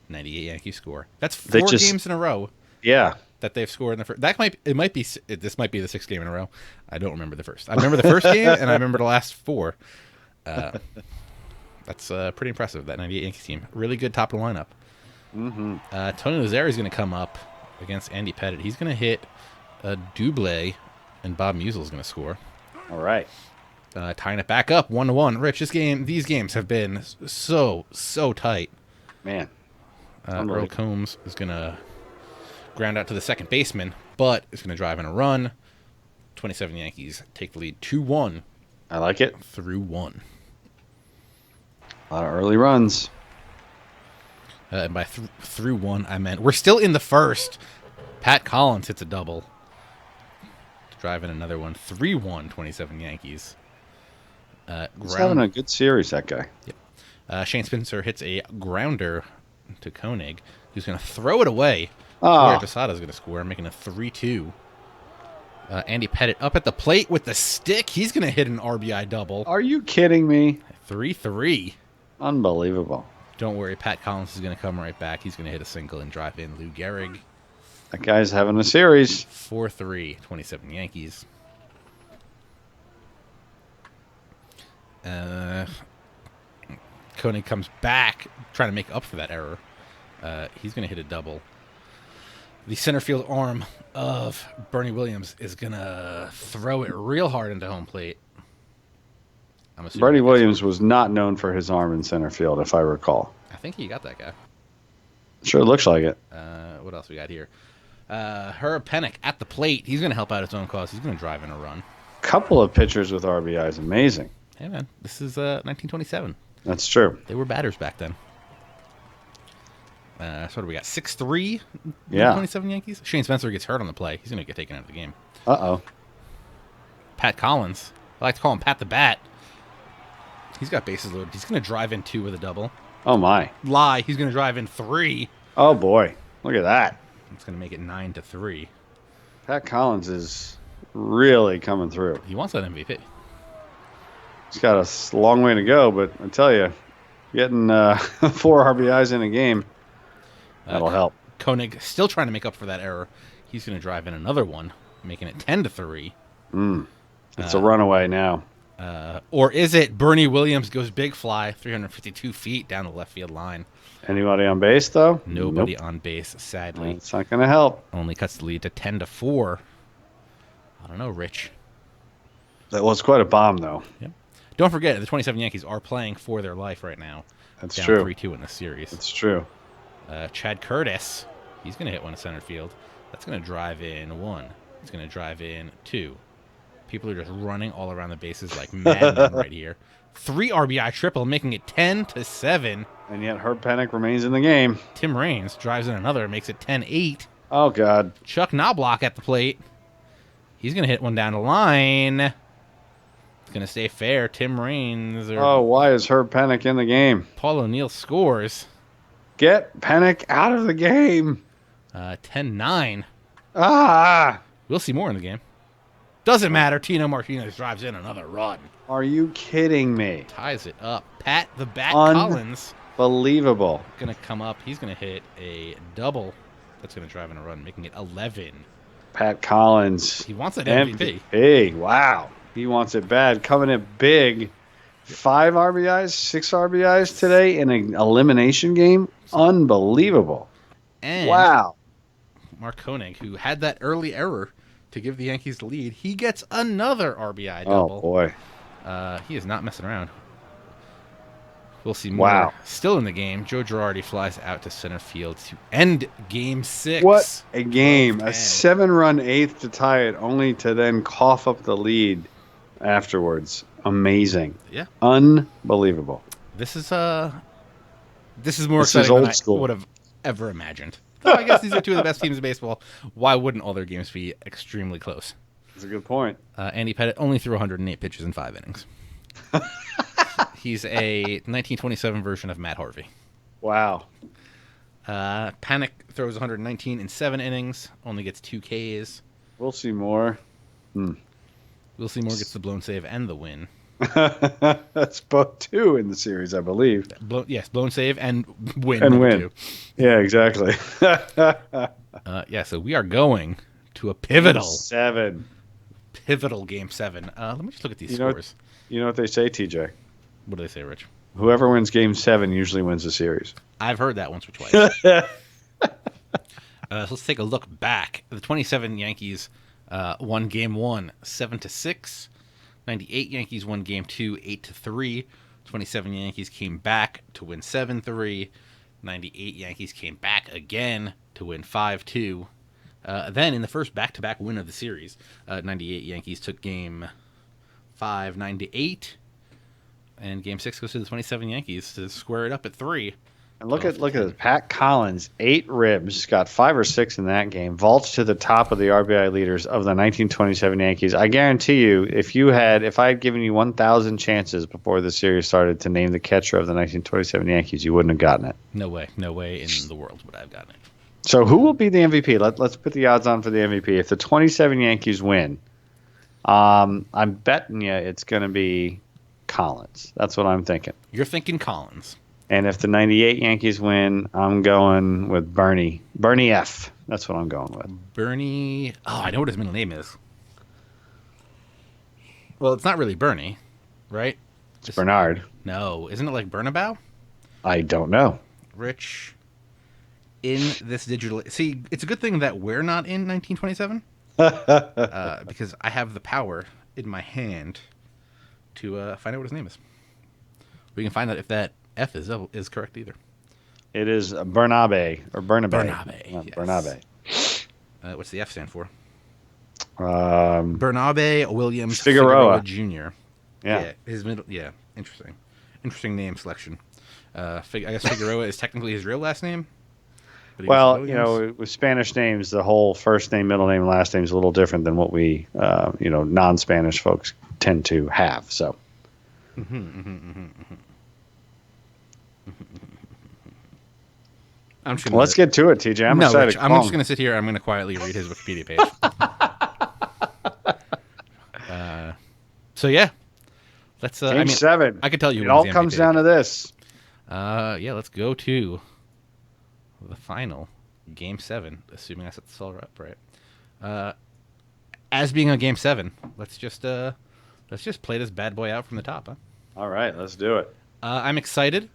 98 Yankees score. That's 4 games in a row. Yeah. That they've scored in the first. This might be the 6th game in a row. I don't remember the first. I remember the first game, and I remember the last 4. That's pretty impressive. That 98 Yankees team, really good top of the lineup. Mm-hmm. Tony Lazzari is going to come up against Andy Pettit. He's going to hit a double, and Bob Musial is going to score. All right. Tying it back up 1-1. Rich, these games have been so tight. Man. Earl Combs is going to ground out to the second baseman, but it's going to drive in a run. 27 Yankees take the lead 2-1. I like it. Through 1. A lot of early runs. And by through 1, I meant we're still in the first. Pat Collins hits a double. Drive in another one. 3-1, 27 Yankees. He's having a good series, that guy. Yep. Shane Spencer hits a grounder to Koenig, who's going to throw it away. Oh. Posada is going to score, making a 3-2. Andy Pettit up at the plate with the stick. He's going to hit an RBI double. Are you kidding me? 3-3. Unbelievable. Don't worry, Pat Collins is going to come right back. He's going to hit a single and drive in Lou Gehrig. That guy's having a series. 4-3, 27 Yankees. Koenig comes back, trying to make up for that error. He's going to hit a double. The center field arm of Bernie Williams is going to throw it real hard into home plate. Bernie Williams was not known for his arm in center field, if I recall. I think he got that guy. Sure looks like it. What else we got here? Herb Pennock at the plate. He's going to help out his own cause. He's going to drive in a run. Couple of pitchers with RBIs. Amazing. Hey, man. This is 1927. That's true. They were batters back then. So what do we got? 6-3? Yeah. 27 Yankees? Shane Spencer gets hurt on the play. He's going to get taken out of the game. Uh-oh. Pat Collins. I like to call him Pat the Bat. He's got bases loaded. He's going to drive in 2 with a double. Oh, my. Lie. He's going to drive in 3. Oh, boy. Look at that. It's going to make it 9-3. Pat Collins is really coming through. He wants that MVP. He's got a long way to go, but I tell you, getting 4 RBIs in a game, that'll help. Koenig still trying to make up for that error. He's going to drive in another one, making it 10-3. It's a runaway now. Or is it Bernie Williams goes big fly, 352 feet down the left field line? Anybody on base, though? Nobody on base, sadly. It's not going to help. Only cuts the lead to 10-4. I don't know, Rich. That was quite a bomb, though. Yep. Don't forget, the 27 Yankees are playing for their life right now. That's down true. 3-2 in this series. That's true. Chad Curtis, he's going to hit one to center field. That's going to drive in 1. It's going to drive in 2. People are just running all around the bases like madmen right here. 3 RBI triple, making it 10-7. And yet Herb Pennock remains in the game. Tim Raines drives in another, makes it 10-8. Oh, God. Chuck Knobloch at the plate. He's going to hit one down the line. going to stay fair. Tim Raines or Oh, why is Herb Pennock in the game? Paul O'Neill scores. Get Pennock out of the game. 10-9. Ah! We'll see more in the game. Doesn't matter. Tino Martinez drives in another run. Are you kidding me? Ties it up. Pat the Bat Collins. Unbelievable. Going to come up. He's going to hit a double. That's going to drive in a run, making it 11. Pat Collins. He wants that MVP. MVP. Wow. He wants it bad. Coming in big. 5 RBIs, 6 RBIs today in an elimination game. Unbelievable. And wow. Mark Koenig, who had that early error to give the Yankees the lead, he gets another RBI double. Oh, boy. He is not messing around. We'll see more. Wow. Still in the game, Joe Girardi flies out to center field to end Game 6. What a game. A 7-run eighth to tie it, only to then cough up the lead afterwards. Amazing. Yeah. Unbelievable. This is more This is exciting old than school. I would have ever imagined. Though I guess these are two of the best teams in baseball. Why wouldn't all their games be extremely close? That's a good point. Andy Pettitte only threw 108 pitches in 5 innings. He's a 1927 version of Matt Harvey. Wow. Panic throws 119 in 7 innings, only gets 2 Ks. We'll see more. We'll see more gets the blown save and the win. That's both 2 in the series, I believe. Blown save and win. And win. 2. Yeah, exactly. So we are going to a pivotal Game 7. Let me just look at these scores. You know what they say, TJ? What do they say, Rich? Whoever wins Game 7 usually wins the series. I've heard that once or twice. So let's take a look back. The 27 Yankees won Game 1, 7-6. 98 Yankees won Game 2, 8-3. 27 Yankees came back to win 7-3. 98 Yankees came back again to win 5-2. Then in the first back-to-back win of the series, 98 Yankees took Game 5, 9-8. And Game 6 goes to the 27 Yankees to square it up at 3. And look at it. Pat Collins, 8 ribs, got 5 or 6 in that game, vaults to the top of the RBI leaders of the 1927 Yankees. I guarantee you, if I had given you 1,000 chances before the series started to name the catcher of the 1927 Yankees, you wouldn't have gotten it. No way in the world would I have gotten it. So who will be the MVP? Let's put the odds on for the MVP. If the 27 Yankees win, I'm betting you it's going to be Collins. That's what I'm thinking. You're thinking Collins. And if the 98 Yankees win, I'm going with Bernie. Bernie F. That's what I'm going with. Bernie. Oh, I know what his middle name is. Well, it's not really Bernie, right? It's Bernard. No. Isn't it like Bernabow? I don't know. Rich, in this digital... See, it's a good thing that we're not in 1927. Because I have the power in my hand to find out what his name is. We can find out if that F is correct either. It is Bernabe or Bernabe. Bernabe. Yes. Bernabe. What's the F stand for? Bernabe Williams Figueroa Jr. Yeah. His middle. Yeah. Interesting name selection. I guess Figueroa is technically his real last name. Well, with Spanish names, the whole first name, middle name, last name is a little different than what we, non-Spanish folks tend to have. So. Let's get to it, TJ. I'm excited. Rich, I'm just going to sit here. I'm going to quietly read his Wikipedia page. So yeah, let's. Game 7. I could tell you. It all comes down to this. Let's go to the final Game 7. Assuming I set this all up right. As being a Game 7, let's just play this bad boy out from the top, huh? All right, let's do it. I'm excited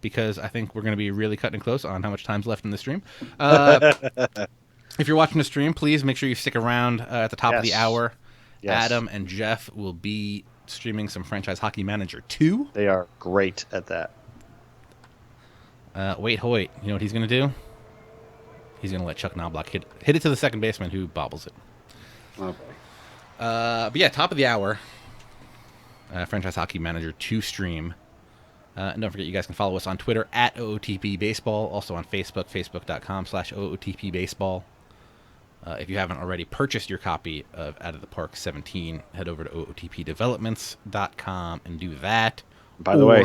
because I think we're going to be really cutting it close on how much time's left in the stream. If you're watching the stream, please make sure you stick around at the top of the hour. Yes. Adam and Jeff will be streaming some Franchise Hockey Manager 2. They are great at that. Wait, Hoyt, you know what he's going to do? He's going to let Chuck Knobloch hit it to the second baseman who bobbles it. Okay. But yeah, top of the hour. Franchise Hockey Manager 2 stream. And don't forget, you guys can follow us on Twitter at OOTP Baseball. Also on Facebook, facebook.com/OOTP Baseball. If you haven't already purchased your copy of Out of the Park 17, head over to ootpdevelopments.com and do that. By the way,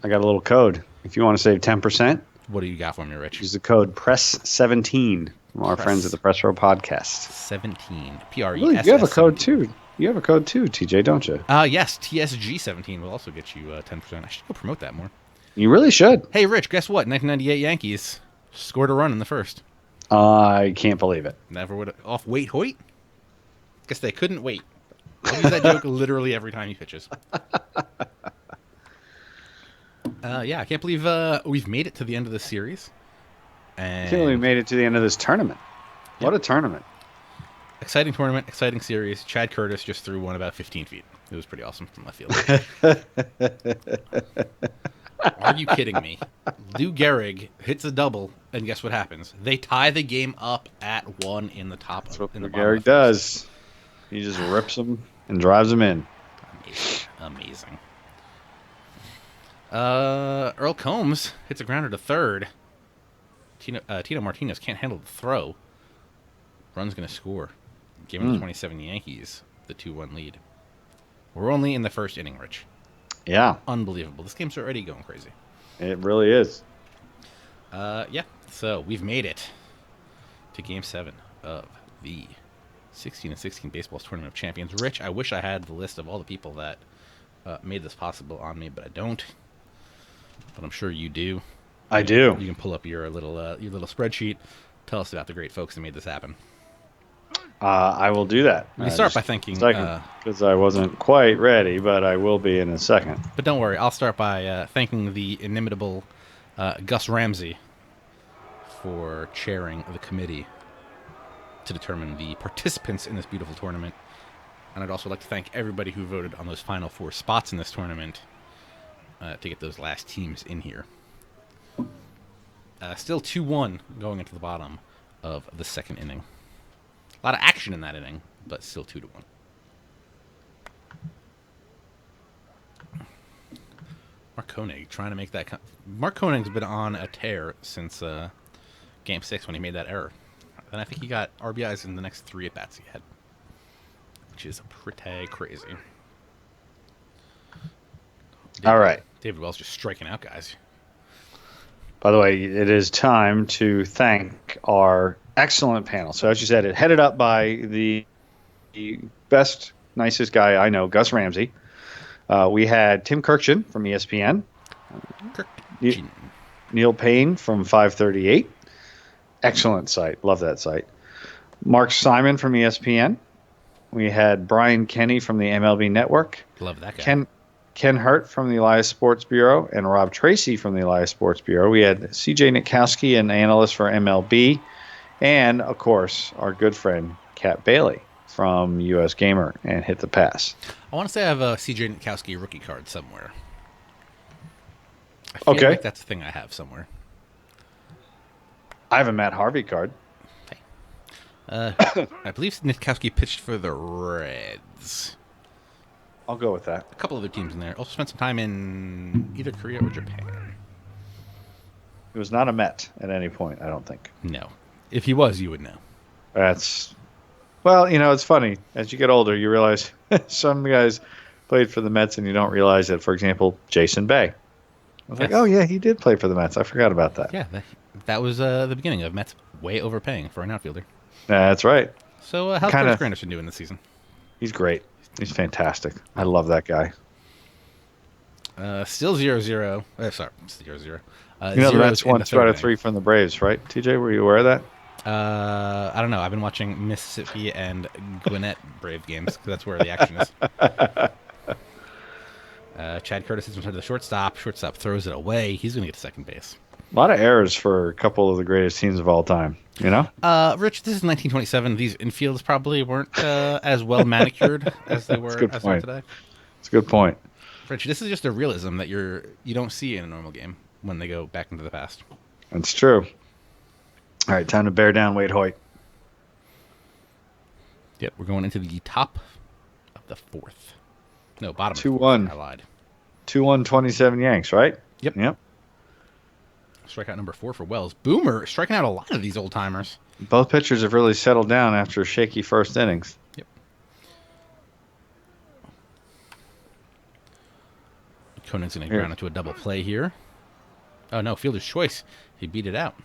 I got a little code. If you want to save 10%, what do you got for me, Rich? use the code PRESS17 from our friends at the Press Row Podcast. 17. Really, you have a code too. You have a code too, TJ, don't you? Yes, TSG17 will also get you 10%. I should go promote that more. You really should. Hey, Rich, guess what? 1998 Yankees scored a run in the first. I can't believe it. Never would have. Off Wait Hoyt? Guess they couldn't wait. I use that joke literally every time he pitches. Yeah, I can't believe we've made it to the end of this series. And I can't believe we made it to the end of this tournament. Yep. What a tournament. Exciting tournament, exciting series. Chad Curtis just threw one about 15 feet. It was pretty awesome from left field. Are you kidding me? Lou Gehrig hits a double, and guess what happens? They tie the game up at 1 in the top. That's what Lou Gehrig does. He just rips them and drives them in. Amazing. Earl Combs hits a grounder to third. Tito Martinez can't handle the throw. Run's going to score. Game of the 27 Yankees, the 2-1 lead. We're only in the first inning, Rich. Yeah. Unbelievable. This game's already going crazy. It really is. Yeah. So we've made it to Game 7 of the 16-16 Baseball's Tournament of Champions. Rich, I wish I had the list of all the people that made this possible on me, but I don't. But I'm sure you do. I do. You can pull up your little spreadsheet. Tell us about the great folks that made this happen. I will do that. We can start by thanking... Because I wasn't quite ready, but I will be in a second. But don't worry. I'll start by thanking the inimitable Gus Ramsey for chairing the committee to determine the participants in this beautiful tournament. And I'd also like to thank everybody who voted on those final 4 spots in this tournament to get those last teams in here. Still 2-1 going into the bottom of the second inning. A lot of action in that inning, but still 2-1. Mark Koenig trying to make that... Mark Koenig's been on a tear since Game 6 when he made that error. And I think he got RBIs in the next 3 at-bats he had, which is pretty crazy. All right. David Wells just striking out guys. By the way, it is time to thank our excellent panel. So as you said, it headed up by the best, nicest guy I know, Gus Ramsey. We had Tim Kirkchin from ESPN. Neil Payne from 538. Excellent site. Love that site. Mark Simon from ESPN. We had Brian Kenny from the MLB Network. Love that guy. Ken Hurt from the Elias Sports Bureau and Rob Tracy from the Elias Sports Bureau. We had CJ Nitkowski, an analyst for MLB. And, of course, our good friend, Kat Bailey from US Gamer and Hit the Pass. I want to say I have a CJ Nitkowski rookie card somewhere. I feel like that's a thing I have somewhere. I have a Matt Harvey card. Okay. I believe Nitkowski pitched for the Reds. I'll go with that. A couple other teams in there. Also spent some time in either Korea or Japan. He was not a Met at any point, I don't think. No. If he was, you would know. Well, it's funny. As you get older, you realize some guys played for the Mets and you don't realize that, for example, Jason Bay. I was like, oh, yeah, he did play for the Mets. I forgot about that. Yeah, that was the beginning of Mets way overpaying for an outfielder. That's right. So how's Curtis Granderson doing this season? He's great. He's fantastic. I love that guy. Still 0-0. Sorry, 0-0. The Mets won 2 out of 3 from the Braves, right? TJ, were you aware of that? I don't know. I've been watching Mississippi and Gwinnett Brave games because that's where the action is. Chad Curtis is to the shortstop. Shortstop throws it away. He's going to get to second base. A lot of errors for a couple of the greatest teams of all time, Rich, this is 1927. These infields probably weren't as well manicured as they were today. That's a good point. Rich, this is just a realism that you don't see in a normal game when they go back into the past. That's true. All right, time to bear down Wade Hoyt. Yep, we're going into the top of the 4th. No, bottom 2-1. I lied. 2-1, 27 Yanks, right? Yep. Strikeout number 4 for Wells. Boomer striking out a lot of these old timers. Both pitchers have really settled down after shaky first innings. Yep. Conan's going to ground into a double play here. Oh, no, fielder's choice. He beat it out.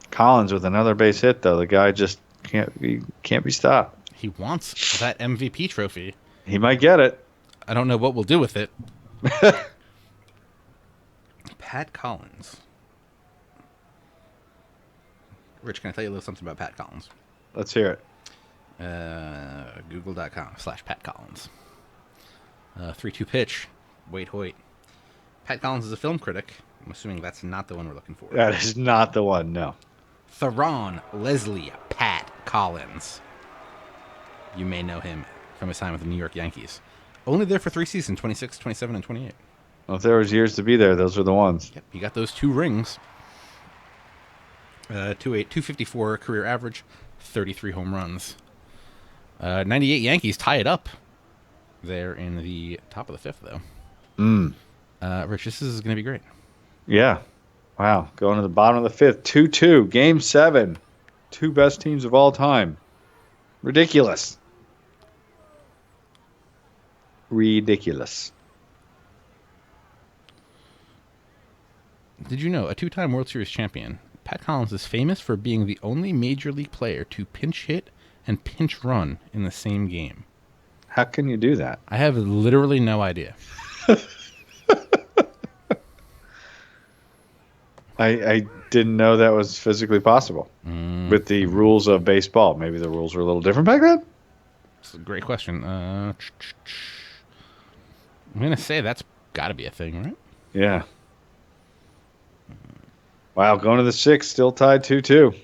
Collins with another base hit, though. The guy just can't be stopped. He wants that MVP trophy. He might get it. I don't know what we'll do with it. Pat Collins. Rich, can I tell you a little something about Pat Collins? Let's hear it. Google.com/Pat Collins. 3-2 pitch. Wait, Hoyt. Pat Collins is a film critic. I'm assuming that's not the one we're looking for. That is not the one, no. Theron Leslie Pat Collins. You may know him from his time with the New York Yankees. Only there for 3 seasons, 26, 27, and 28. Well, if there was years to be there, those were the ones. Yep, he got those 2 rings. 254 career average, 33 home runs. 98 Yankees tie it up there in the top of the 5th, though. Rich, this is going to be great. Yeah. Wow. Going to the bottom of the 5th. 2-2. Game 7. 2 best teams of all time. Ridiculous. Ridiculous. Did you know a 2-time World Series champion, Pat Collins, is famous for being the only major league player to pinch hit and pinch run in the same game? How can you do that? I have literally no idea. I didn't know that was physically possible with the rules of baseball. Maybe the rules were a little different back then? It's a great question. I'm going to say that's got to be a thing, right? Yeah. Wow, going to the 6th, still tied 2-2.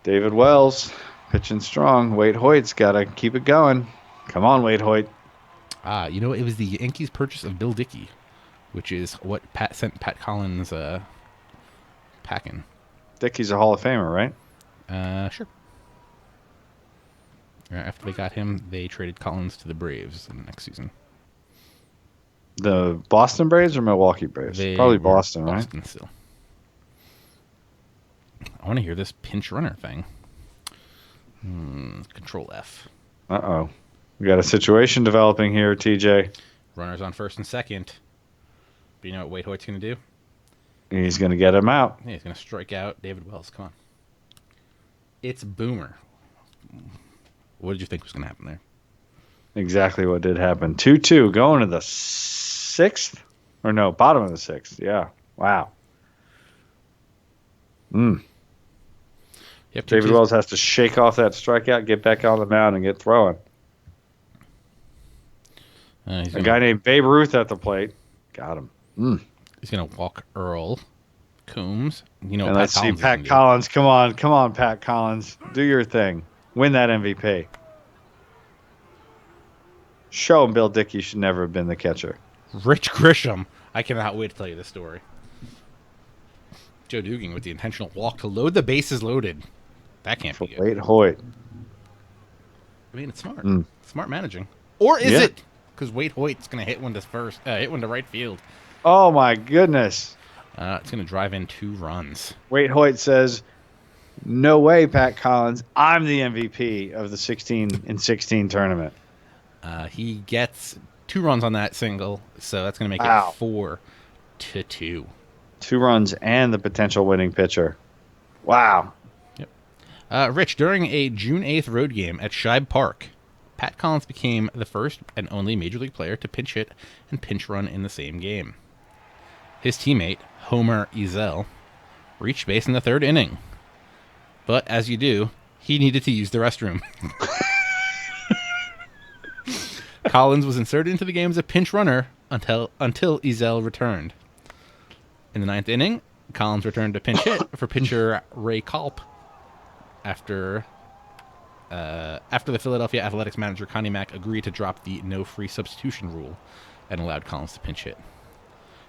David Wells pitching strong. Wade Hoyt's got to keep it going. Come on, Wade Hoyt. You know, it was the Yankees' purchase of Bill Dickey, which is what sent Pat Collins packing. Dickey's a Hall of Famer, right? Sure. After they got him, they traded Collins to the Braves in the next season. The Boston Braves or Milwaukee Braves? Probably Boston, right? Boston still. I want to hear this pinch runner thing. Control F. Uh-oh. We got a situation developing here, TJ. Runners on first and second. But you know what Wade Hoyt's going to do? He's going to get him out. Yeah, he's going to strike out David Wells. Come on. It's Boomer. What did you think was going to happen there? Exactly what did happen. 2-2 going to the 6th? Or no, bottom of the 6th. Yeah. Wow. Yep, David Wells has to shake off that strikeout, get back on the mound, and get throwing. A guy named Babe Ruth at the plate. Got him. He's going to walk Earl Coombs. You know, and let's see Pat Collins. Come on, Pat Collins. Do your thing. Win that MVP. Show him Bill Dickey should never have been the catcher. Rich Grisham. I cannot wait to tell you this story. Joe Dugan with the intentional walk to load the bases loaded. That can't be good. Wade Hoyt. I mean, it's smart. Smart managing. Or is it? Because Wade Hoyt's going to hit one to right field. Oh, my goodness. It's going to drive in 2 runs. Wade Hoyt says, no way, Pat Collins. I'm the MVP of the 16-16 tournament. He gets 2 runs on that single, so that's going to make it 4-2. 2 runs and the potential winning pitcher. Wow. Yep. Rich, during a June 8th road game at Shibe Park, Pat Collins became the first and only Major League player to pinch hit and pinch run in the same game. His teammate, Homer Ezel, reached base in the 3rd inning. But as you do, he needed to use the restroom. Collins was inserted into the game as a pinch runner until Ezel returned. In the 9th inning, Collins returned to pinch hit for pitcher Ray Kalp after the Philadelphia Athletics manager Connie Mack agreed to drop the no free substitution rule and allowed Collins to pinch hit.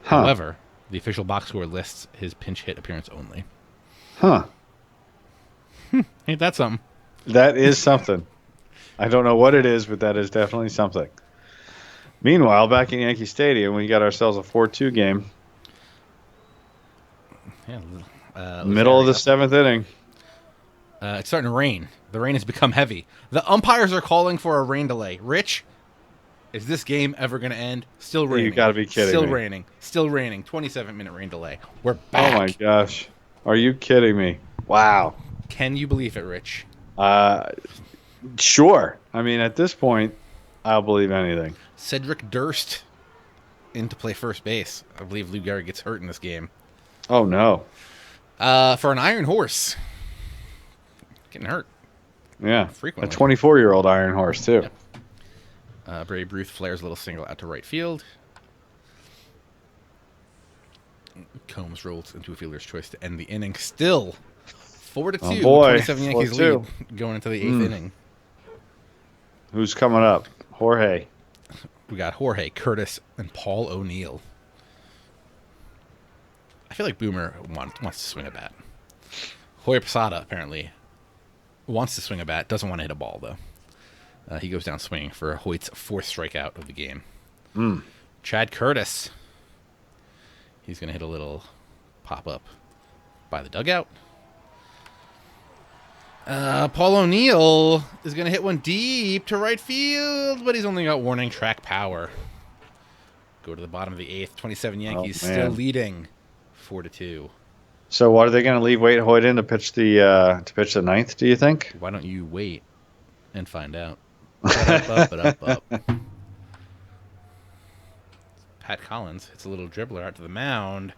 However, the official box score lists his pinch hit appearance only. Ain't that something? That is something. I don't know what it is, but that is definitely something. Meanwhile, back in Yankee Stadium, we got ourselves a 4-2 game. Yeah. Middle of the Lazari up. seventh inning. It's starting to rain. The rain has become heavy. The umpires are calling for a rain delay. Rich, is this game ever going to end? Still raining. You got to be kidding Still me. raining. Still raining. 27-minute rain delay. We're Oh back. my gosh. Are you kidding me? Wow. Can you believe it, Rich? Sure. I mean, at this point, I'll believe anything. Cedric Durst in to play first base. I believe Lou Gehrig gets hurt in this game. Oh no. For an Iron Horse. Getting hurt. Yeah. Frequently. A 24-year-old Iron Horse too. Yep. Babe Ruth flares a little single out to right field. Combs rolls into a fielder's choice to end the inning. Still 4-2. Oh boy. 27 Yankees 4-2. lead going into the eighth inning. Who's coming up? Jorge. We got Jorge, Curtis, and Paul O'Neill. I feel like Boomer wants to swing a bat. Jorge Posada apparently wants to swing a bat. Doesn't want to hit a ball though. He goes down swinging for Hoyt's fourth strikeout of the game. Chad Curtis. He's going to hit a little pop-up by the dugout. Paul O'Neill is going to hit one deep to right field, but he's only got warning track power. Go to the bottom of the eighth. 27 Yankees still leading 4-2. So what are they going to leave Wade Hoyt in to pitch the ninth, do you think? Why don't you wait and find out? Up. Pat Collins hits a little dribbler out to the mound.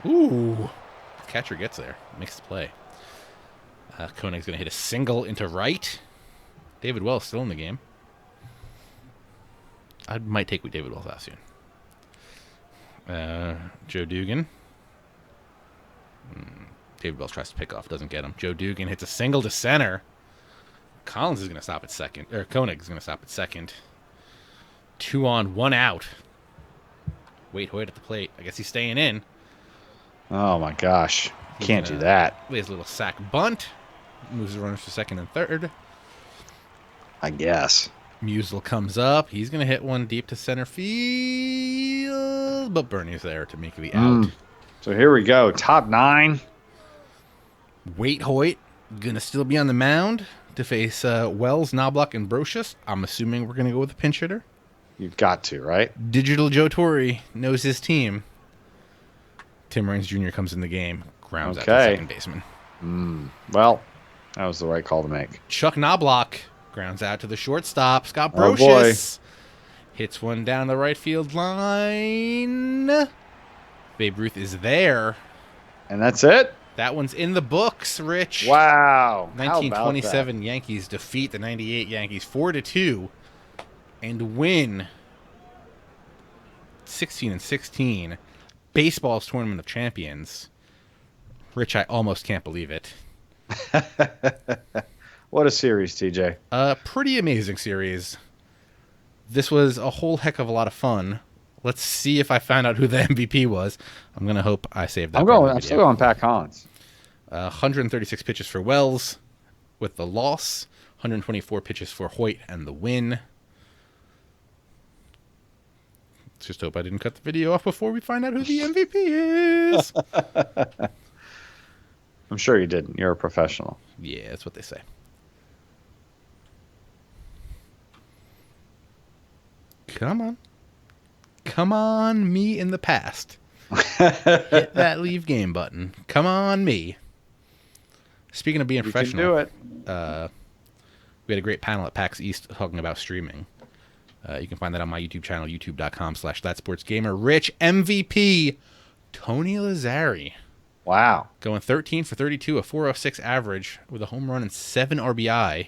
Ooh. Catcher gets there. Makes the play. Koenig's going to hit a single into right. David Wells still in the game. I might take David Wells out soon. Joe Dugan. David Wells tries to pick off, doesn't get him. Joe Dugan hits a single to center. Collins is going to stop at second. Or Koenig is going to stop at second. 2 on, 1 out. Wade Hoyt at the plate. I guess he's staying in. Oh my gosh. Can't do that. Plays a little sack bunt. Moves the runners to second and third. I guess. Musial comes up. He's going to hit one deep to center field. But Bernie's there to make the out. So here we go. Top 9. Wade Hoyt going to still be on the mound to face Wells, Knobloch, and Brocious. I'm assuming we're going to go with a pinch hitter. You've got to, right? Digital Joe Torre knows his team. Tim Raines Jr. comes in the game. Grounds out to the second baseman. Well, that was the right call to make. Chuck Knobloch grounds out to the shortstop. Scott Brocious hits one down the right field line. Babe Ruth is there. And that's it? That one's in the books, Rich. Wow. 1927 Yankees defeat the 98 Yankees 4-2 and win 16-16. Baseball's Tournament of Champions. Rich, I almost can't believe it. What a series, TJ. Pretty amazing series. This was a whole heck of a lot of fun. Let's see if I found out who the MVP was. I'm going to hope I saved that. I'm still going Pat Collins. 136 pitches for Wells with the loss. 124 pitches for Hoyt and the win. Let's just hope I didn't cut the video off before we find out who the MVP is. I'm sure you didn't. You're a professional. Yeah, that's what they say. Come on. Come on, me in the past. Hit that leave game button. Come on, me. Speaking of being professional, You can do it. We had a great panel at PAX East talking about streaming. You can find that on my YouTube channel, youtube.com/thatsportsgamer. Rich MVP, Tony Lazzari. Wow. Going 13 for 32, a 406 average with a home run and 7 RBI.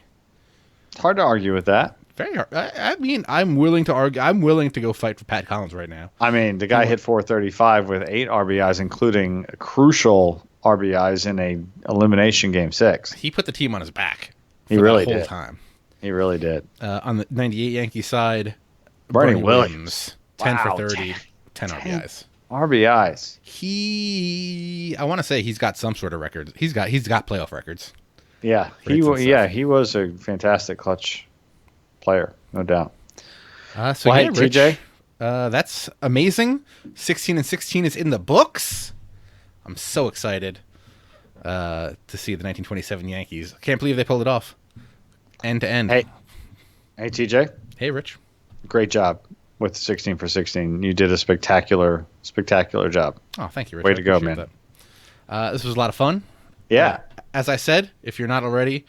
It's hard to argue with that. Very hard. I mean, I'm willing to argue. I'm willing to go fight for Pat Collins right now. I mean, the guy hit 435 with 8 RBIs, including crucial RBIs in a elimination game 6. He put the team on his back. He really the whole did. time. He really did. On the 98 Yankee side, Bernie Williams. 10 Wow, for 30, 10 RBIs. RBIs. I want to say he's got some sort of record. He's got playoff records. Yeah, he was a fantastic clutch player, no doubt. So well, yeah, hey, Rich, TJ, that's amazing. 16-16 is in the books. I'm so excited to see the 1927 Yankees. Can't believe they pulled it off, end to end. Hey, TJ. Hey, Rich. Great job with 16 for 16. You did a spectacular job. Oh, thank you, Rich. Way I to go, appreciate man. that. This was a lot of fun. Yeah. As I said, if you're not already,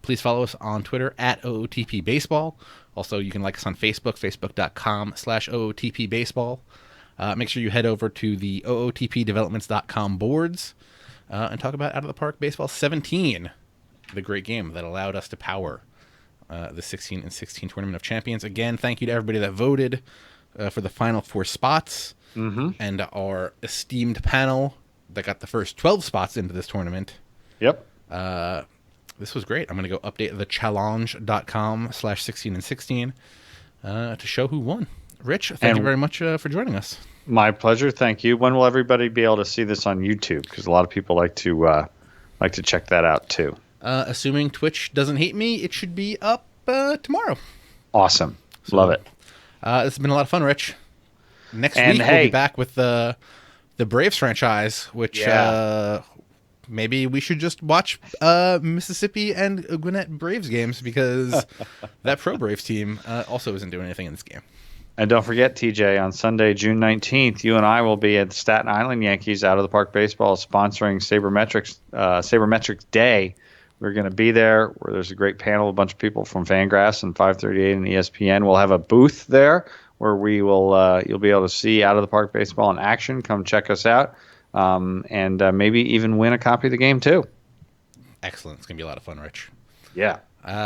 please follow us on Twitter at OOTP Baseball. Also, you can like us on Facebook, facebook.com/OOTP Baseball. Make sure you head over to the OOTPdevelopments.com boards and talk about Out of the Park Baseball 17, the great game that allowed us to power the 16 and 16 Tournament of Champions. Again, thank you to everybody that voted for the final 4 spots and our esteemed panel that got the first 12 spots into this tournament. Yep. This was great. I'm going to go update the challenge.com/16 and 16 to show who won. Rich, thank you very much for joining us. My pleasure. Thank you. When will everybody be able to see this on YouTube? Because a lot of people like to check that out too. Assuming Twitch doesn't hate me, it should be up tomorrow. Awesome. Love it. This has been a lot of fun, Rich. Next week we'll be back with the Braves franchise, which maybe we should just watch Mississippi and Gwinnett Braves games because that pro Braves team also isn't doing anything in this game. And don't forget, TJ, on Sunday, June 19th, you and I will be at the Staten Island Yankees Out of the Park Baseball sponsoring Sabermetrics Day. We're going to be there where there's a great panel, a bunch of people from Fangraphs and 538 and ESPN. We'll have a booth there where we will you'll be able to see Out of the Park Baseball in action. Come check us out and maybe even win a copy of the game too. Excellent. It's going to be a lot of fun, Rich. Yeah.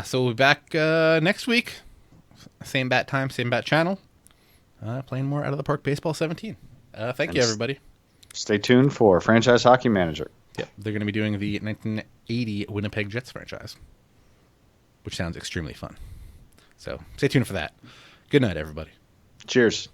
So we'll be back next week. Same bat time, same bat channel. Playing more Out of the Park Baseball 17. Thank you, everybody. Stay tuned for Franchise Hockey Manager. Yep, they're going to be doing the 1980 Winnipeg Jets franchise, which sounds extremely fun. So stay tuned for that. Good night, everybody. Cheers.